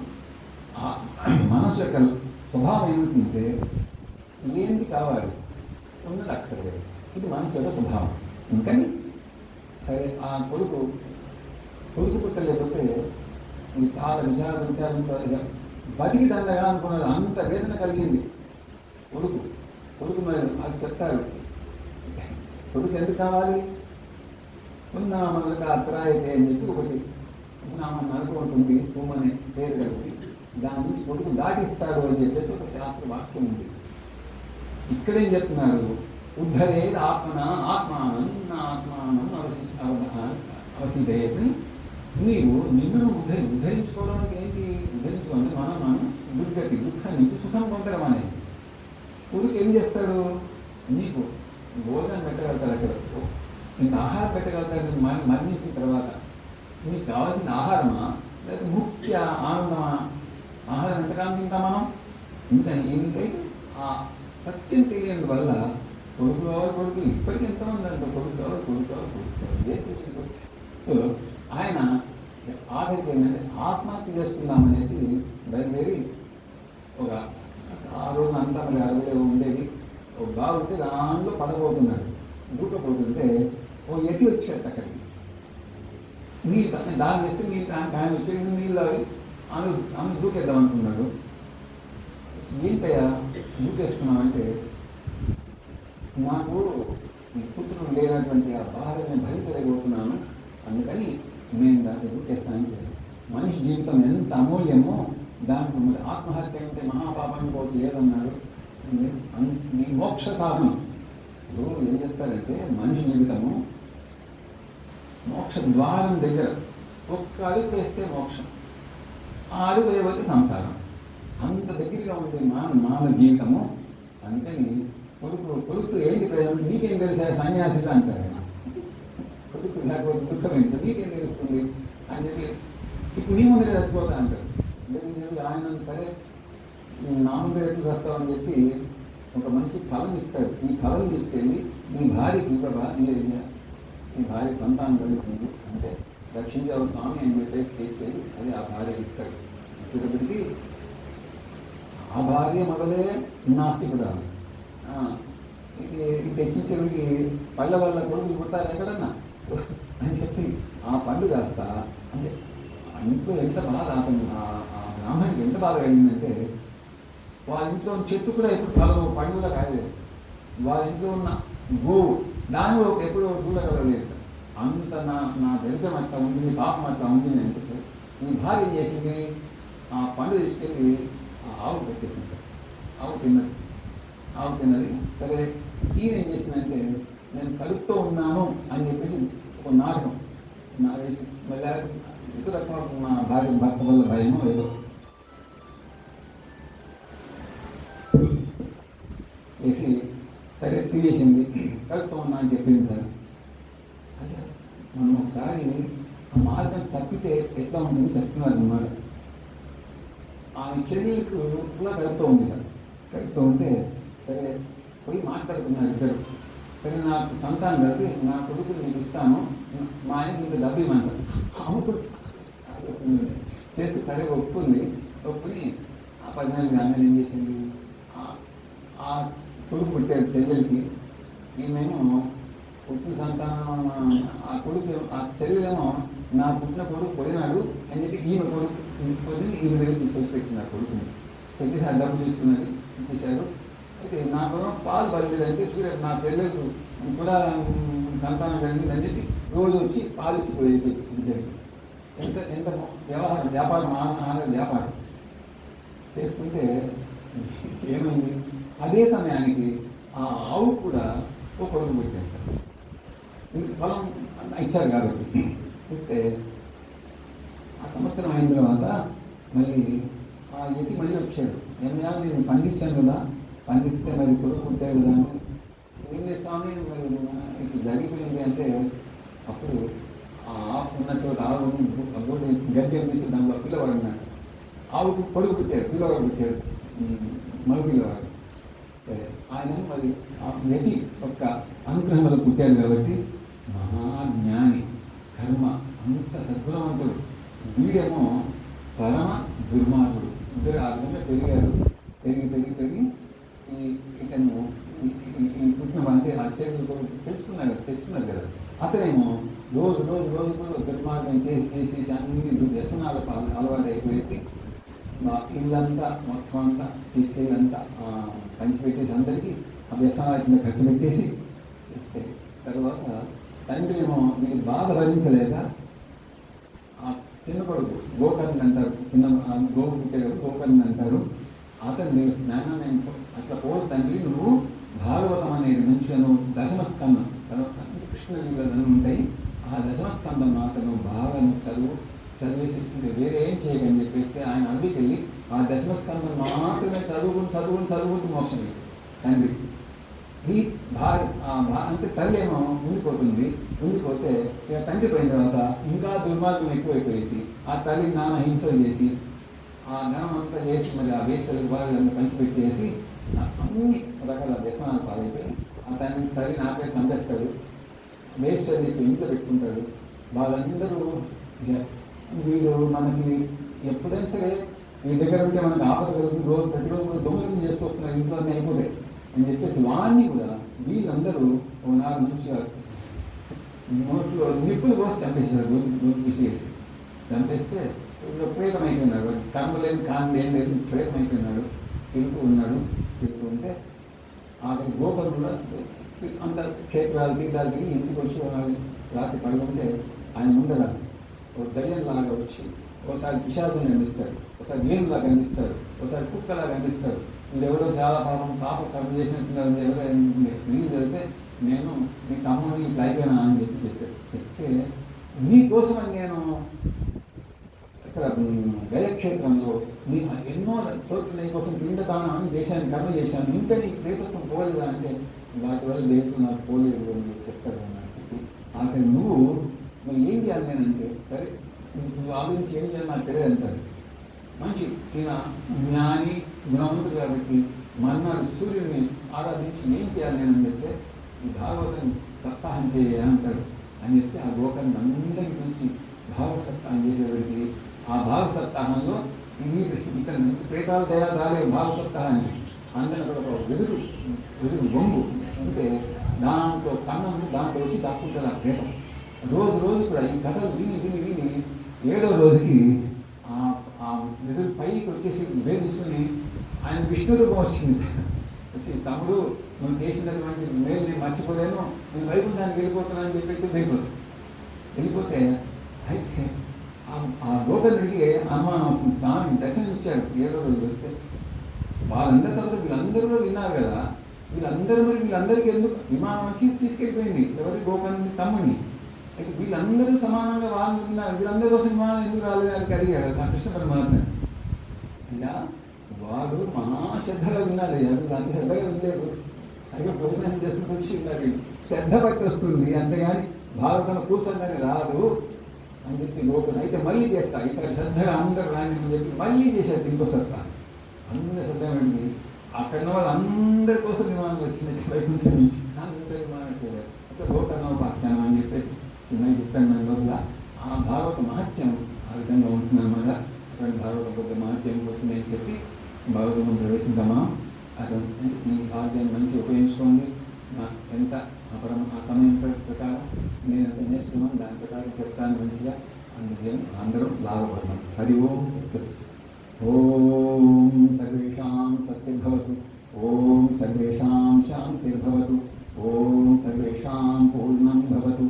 మనసు యొక్క స్వభావం ఏమిటంటే ఏంటి కావాలి, ఉన్నది అక్కర్లేదు. ఇది మనసు యొక్క స్వభావం. ఇంకని సరే ఆ కొడుకు పుట్టలేకపోతే ఇది చాలా విచారంతో బతికి దండగా అనుకున్నాడు. అంత వేదన కలిగింది కొడుకు మరి అది చెప్తాడు. కొడుకు ఎందుకు కావాలి? ఉన్నామన్నక అత్రాయితే అని చెప్పి ఒకటి నామని అనుకుంటుంది పూమనే పేరు కలిపి దాని నుంచి కొడుకు దాటిస్తాడు అని చెప్పేసి ఒక శాస్త్ర వాక్యం ఉంది. ఇక్కడేం చెప్తున్నారు? ఉద్ధరేది ఆత్మానం అవసిదేయని. నీవు నిన్ను ఉద్ధరించుకోవడానికి ఏంటి? ఉద్ధరించుకోవాలి మనం దుఃఖం నుంచి సుఖం పొందడం అనేది. కొడుకు ఏం చేస్తాడు? నీకు భోజనం పెట్టగలుగుతాడు, అక్కడ నీకు ఆహారం పెట్టగలుగుతాడు. నీకు మరణించిన తర్వాత నీకు కావాల్సిన ఆహారమా లేదా ముఖ్య ఆనందమా? ఆహారం ఎంతకాలం తింటాం మనం? ఎందుకంటే ఆ సత్యం తెలియని వల్ల కొడుకు ఇప్పటికీ ఎంతమంది అంటే కొడుకు ఏ కృష్ణ. సో ఆయన ఆఖరికి ఏంటంటే ఆత్మహత్య చేసుకుందామనేసి బయలుదేరి ఒక ఆ రోజు అంతా మరి అడవిలో ఉండేది ఒక బాగుంటే దాంట్లో పడబోతున్నాడు. దూకపోతుంటే ఓ ఎతి వచ్చాడు అక్కడికి. నీళ్ళు దాన్ని వేస్తే నీళ్ళు ఆయన వచ్చి నీళ్ళు అవి ఆమె దూకేద్దాం అనుకున్నాడు. ఏంటయ్యా దూకేసుకున్నామంటే నాకు పుత్రుడు లేనటువంటి ఆ బాధని భరించలేకపోతున్నాను, అందుకని నేను దాన్ని దూకేస్తానంటే మనిషి జీవితం ఎంత అమూల్యమో దానికి మరి ఆత్మహత్య అంటే మహాపాపం పోతే ఏదన్నాడు? నీ మోక్ష సాధనం. ఇప్పుడు ఏం చెప్తారంటే మనిషి జీవితము మోక్ష ద్వారం దగ్గర ఒక్క అడుగు వేస్తే మోక్షం, ఆ అడుగు వేయబోతే సంసారం. అంత దగ్గరగా ఉంది మానవ జీవితము. అందుకని కొడుకు ఏంటి ప్రయోజనం? నీకేం తెలిసా సన్యాసిగా అంటారు ఆయన. కొడుకు లేకపోతే దుఃఖం ఏంటో నీకేం తెలుస్తుంది అని చెప్పి ఇప్పుడు నీ ముందు చచ్చిపోతా అంటారు. ఆయన సరే నా ముందు ఎట్లు చేస్తామని చెప్పి ఒక మంచి ఫలం ఇస్తాడు. ఈ ఫలం తీసుకెళ్ళి నీ భార్యకి ఇవ్వగా నీ భార్య సంతానం కలుగుతుంది అంటే రక్షించావు స్వామి అని చెప్పేసి తీసుకెళ్ళి అది ఆ భార్యకి ఇస్తాడు. ఇచ్చేటప్పటికి ఆ భార్య మొదలే నాస్తికురాలు. ఇది తెచ్చించేవాడికి పళ్ళ వల్ల కొడుకులు పుట్టాలి ఎక్కడన్నా అని చెప్పి ఆ పళ్ళు కాస్త అంటే ఇంట్లో ఎంత బాధ ఆ బ్రాహ్మణికి ఎంత బాధ కలిగిందంటే వాళ్ళ ఇంట్లో చెట్టు కూడా ఎప్పుడు పండు కూడా కాయలేదు. వాళ్ళ ఇంట్లో ఉన్న గోవు దాని ఎప్పుడు దూడ కలగలేదు. అంత నా దరిద్రం అట్లా ఉంది, నీ పాపం అట్లా ఉంది అంటే నీ భార్య ఏం చేసింది? ఆ పండు తీసుకెళ్ళి ఆ ఆవు పెట్టేసింది. ఆవు తిన్నది. సరే ఈయన ఏం చేసిందంటే నేను కలుపుతూ ఉన్నాను అని చెప్పేసి ఒక నాటకం వేసి మళ్ళీ ఇతర రకం మా భర్త వల్ల భయమో ఏదో వేసి సరే తినేసింది. కలుపుతూ ఉన్నా అని చెప్పింది సార్. అదే మనం ఒకసారి ఆ మార్గం తప్పితే ఎట్లా ఉంటుందని చెప్తున్నారు అన్నమాట. ఆమె చెల్లెలకు కూడా కలుపుతూ ఉంది కదా. కలుపుతూ ఉంటే సరే పోయి మాట్లాడుతున్నారు ఇద్దరు. సరే నాకు సంతానం కలిపి నా కొడుకుని నీకు ఇస్తాను, మా ఆయనకి ఇంత డబ్బు ఇవ్వమంటారు. అమ్ముడు చేస్తే సరే ఒప్పుకుని ఆ 10 నెలలు ఆమె ఏం చేసింది? ఆ కొడుకు పుట్టాడు చెల్లెలకి. ఈమెమో పుట్టిన సంతానం ఆ కొడుకు ఆ చెల్లెలేమో నా పుట్టిన కొడుకు పోయినాడు అని చెప్పి ఈమె కొడుకు పోయి ఈమె దగ్గర తీసుకొచ్చి పెట్టింది. ఆ కొడుకుని పెట్టి ఆ డబ్బు తీసుకున్నది ఇచ్చేశారు. అయితే నాకు పాలు పడలేదంటే చూడండి నా చెల్లెలకు కూడా సంతానం కలిగింది అని చెప్పి రోజు వచ్చి పాలు ఇచ్చిపోయేది ఇద్దరికి. ఎంత వ్యాపారం వ్యాపారం చేస్తుంటే ఏమైంది? అదే సమయానికి ఆ ఆవు కూడా ఒక కొడుకు పెట్టారు. పొలం ఇచ్చారు కాబట్టి ఇస్తే ఆ సంవత్సరం అయిన తర్వాత మళ్ళీ ఆ ఎత్తి మళ్ళీ వచ్చాడు. ఏమన్నా నేను పండించాను కదా, పండిస్తే మరి కొడుకు పుట్టాడు కదా, ఏం చేస్తామని మరి ఇది జరిగిపోయింది అంటే అప్పుడు ఆ ఉన్న చోట ఆవు గడ్డి తీసి దాంట్లో పిల్లవాడినాడు. ఆవుకు కొడుకు పుట్టారు, పిల్లవాడు పుట్టారు, మగ పిల్లవాడు. ఆయన మరి ఆ వ్యక్తి యొక్క అనుగ్రహం వల్ల పుట్టారు కాబట్టి మహాజ్ఞాని, కర్మ అంత సద్గుణవంతుడు. వీడేమో పరమ దుర్మార్గుడు. ఇద్దరు ఆ విధంగా పెరిగారు. పెరిగి ఇతను పుట్టిన అంటే ఆ చర్యలు తెలుసుకున్నారు కదా. అతనేమో రోజు కూడా దుర్మార్గం చేసి అన్ని వ్యసనాల అలవాటు అయిపోయేసి ఇల్లంతా మొత్తం అంతా తీసుకెళ్ళంతా పంచిపెట్టేసి అందరికీ ఆ వ్యసనాల కింద ఖర్చు పెట్టేసి చేస్తే తర్వాత తండ్రి ఏమో వీళ్ళు బాధ భరించలేక ఆ చిన్న కొడుకు గోకర్ణ అంటారు, చిన్న గోవు పుట్టే గోకర్ణ అంటారు. అతన్ని నాన్న నేను అట్లా పోదు తండ్రి, నువ్వు భాగవతం అనేది మంచిగా నువ్వు దశమస్కందం తర్వాత కృష్ణలీలను ఉంటాయి, ఆ దశమస్కందం మాత్రం బాగా చదివేసి వేరే ఏం చేయకని చెప్పేస్తే ఆయన అడ్డుకెళ్ళి ఆ దశమస్కందం మాత్రమే చదువుకుంటూ మోక్షం తండ్రి. ఈ అంటే తల్లి ఏమో ఉండిపోతే ఇక తండ్రి పోయిన తర్వాత ఇంకా దుర్మార్గం ఎక్కువైపోయేసి ఆ తల్లి నాన్న హింసలు చేసి ఆ ధనం అంతా చేసి మరి ఆ వేశ్యలకు వాళ్ళంతా పంచిపెట్టేసి అన్ని రకాల వ్యసనాలు పాలైపోయి ఆ తల్లి నాపేసి చంపేస్తాడు. వేశ్యలు తీసుకుని ఇంట్లో పెట్టుకుంటాడు. వాళ్ళందరూ వీళ్ళు మనకి ఎప్పుడైనా సరే వీళ్ళ దగ్గర ఉంటే మనకి ఆపద కలుగుతుంది, ప్రతిరోజు దొంగలు చేసుకొస్తున్నారు, ఇంట్లో అన్నీ అయిపోతాయి అని చెప్పేసి వాడిని కూడా వీళ్ళందరూ ఒకనాడు మంచిగా నోట్లో నిప్పులు పోసి చంపేశారు, విసిగేసి చంపేస్తే ఇప్పుడు ప్రేతమైపోయినాడు. కర్మ లేని కాని లేదు, ప్రేతమైపోయినాడు. తిరుగుతూ ఉంటే ఆఖరి గోపలు కూడా అంత క్షేత్రాలు తీర్థాలకి ఇంటికి వచ్చి రాత్రి పడుకుంటే ఆయన ముందర ఒక దయ్యంలాగా వచ్చి ఒకసారి పిశాచం కనిపిస్తాడు, ఒకసారి ఏనులాగా కనిపిస్తాడు, ఒకసారి కుక్కలాగా కనిపిస్తాడు. వీళ్ళెవరో చాలా పాప కర్మ చేసినట్టున్నారు, ఎవరో స్త్రీలు చదివితే నేను మీ తమ్ముడిని ఇట్లా అయిపోయినా అని చెప్తే నీకోసమని నేను ఇక్కడ గయక్షేత్రంలో నీ ఎన్నో చోట్ల నీ కోసం పిండదానం చేశాను, కర్మ చేశాను, ఇంకా నీకు ప్రేతత్వం పోలేదా అంటే వాటి వల్ల దేవుడు నాకు పోలేదు అని చెప్తారు. ఆఖరి నువ్వు ఏం చేయాలి నేనంటే సరే నువ్వు ఆలోచించి ఏం చేయాలి నాకు తెలియదు అంటారు. మంచి ఈయన జ్ఞాని గుణవంతుడు కాబట్టి మర్నాడు సూర్యుడిని ఆరాధించి ఏం చేయాలి నేనని చెప్తే ఈ భాగవతం సప్తాహం చేయాలంటాడు అని చెప్తే ఆ గోకర్ణ అందరికీ పిలిచి భావ సప్తాహం చేసేవాడికి ఆ భావ సప్తాహంలో ఇతను ప్రేతాల దయా రాలేదు భావ సప్తాహానికి అందరిని ఒక వెదురు బొంగు అంటే దాంట్లో కన్నం దాంట్లో వచ్చి దాక్కుంటారు ఆ ప్రేతం. రోజు కూడా ఈ కథలు విని 7వ రోజుకి ఆ వెదురు పైకి వచ్చేసి వేరు తీసుకుని ఆయన విష్ణు రూపం వచ్చింది. వచ్చి తమ్ముడు నువ్వు చేసినటువంటి మేలు నేను మర్చిపోలేను, నేను వైకుంఠానికి వెళ్ళిపోతున్నానని చెప్పేసి వెళ్ళిపోతే అయితే ఆ గోకర్ణుడికి అమ్మ తాను దర్శనం ఇచ్చాడు. 7వ రోజు వస్తే వాళ్ళందరి తర్వాత వీళ్ళందరూ విన్నారు కదా, వీళ్ళందరికీ ఎందుకు విమానం వచ్చి తీసుకెళ్ళిపోయింది ఎవరి గోకర్ణుడి తమ్ముడిని. అయితే వీళ్ళందరూ సమానంగా వాళ్ళు ఉన్నారు, వీళ్ళందరి కోసం విమానం ఎందుకు రాలేదు అని అడిగారు ఆ కృష్ణ పరమాత్మ. ఇలా వాడు మహాశ్రద్ధగా విన్నారు, వీళ్ళంత శ్రద్ధగా వినలేదు, అదే భోజనం చేసుకుని వచ్చి ఉన్నారు. శ్రద్ధ పట్టి వస్తుంది అంతేగాని భారతంలో కూర్చొని రాదు అని చెప్పి గోకర్ణ అయితే మళ్ళీ చేస్తా ఈసారి శ్రద్ధగా అందరూ రాని అని చెప్పి మళ్ళీ చేశారు. ఇంకోసారి అందరూ శ్రద్ధగా వెళ్ళి అక్కడ వాళ్ళందరి కోసం విమానం వచ్చినట్టు వైకుంఠం నుంచి అందరూ విమానం చేయలేదు. అయితే గోకర్ణోపాఖ్యానం అని చెప్పేసి చిన్నగా చెప్తాను మన లోపల ఆ భాగవత మహత్యం ఆ విధంగా ఉంటుందన్నమాట. భాగవత కొద్ది మహత్యం కోసం నేను చెప్పి భాగవతం ప్రవేశిద్దామా. అది ఈ భాగ్యాన్ని మంచి ఉపయోగించుకోండి. నాకు ఎంత ఆ సమయం ప్రకారం నేను ఎంత నేర్చుకున్నాను దాని ప్రకారం చెప్తాను మంచిగా, అందుకే అందరం లాభపడతాం. హరి ఓం ఓం సర్వేషాం సత్యర్భవతు, ఓం సర్వేషాం శాంతిర్భవతు, ఓం సర్వేషాం పూర్ణం భవతు,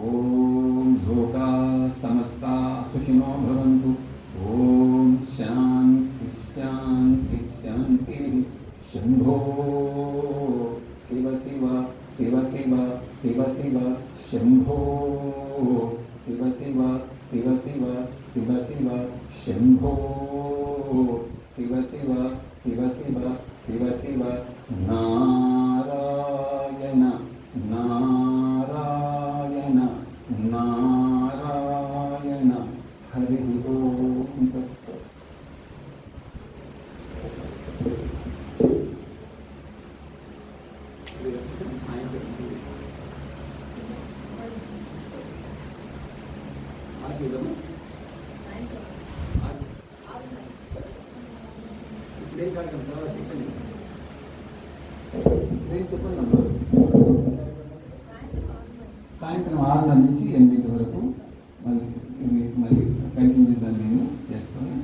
ఓం లోకా సమస్తా సుఖినో భవంతు, ఓం శాంతి శాంతి శాంతి. శంభో శివ శివ శివ శివ శివ శివ శంభో శివ శివ శివ శివ శివ శివ శంభో శివ శివ శివ శివ శివ శివ. నారాయణ నారాయణ నారాయణ. హరి ఓం తత్సత్. చెప్పండి అమ్మా. సాయంత్రం 6:30 నుంచి 8 వరకు మళ్ళీ కంటిన్యూ దాన్ని నేను చేసుకొని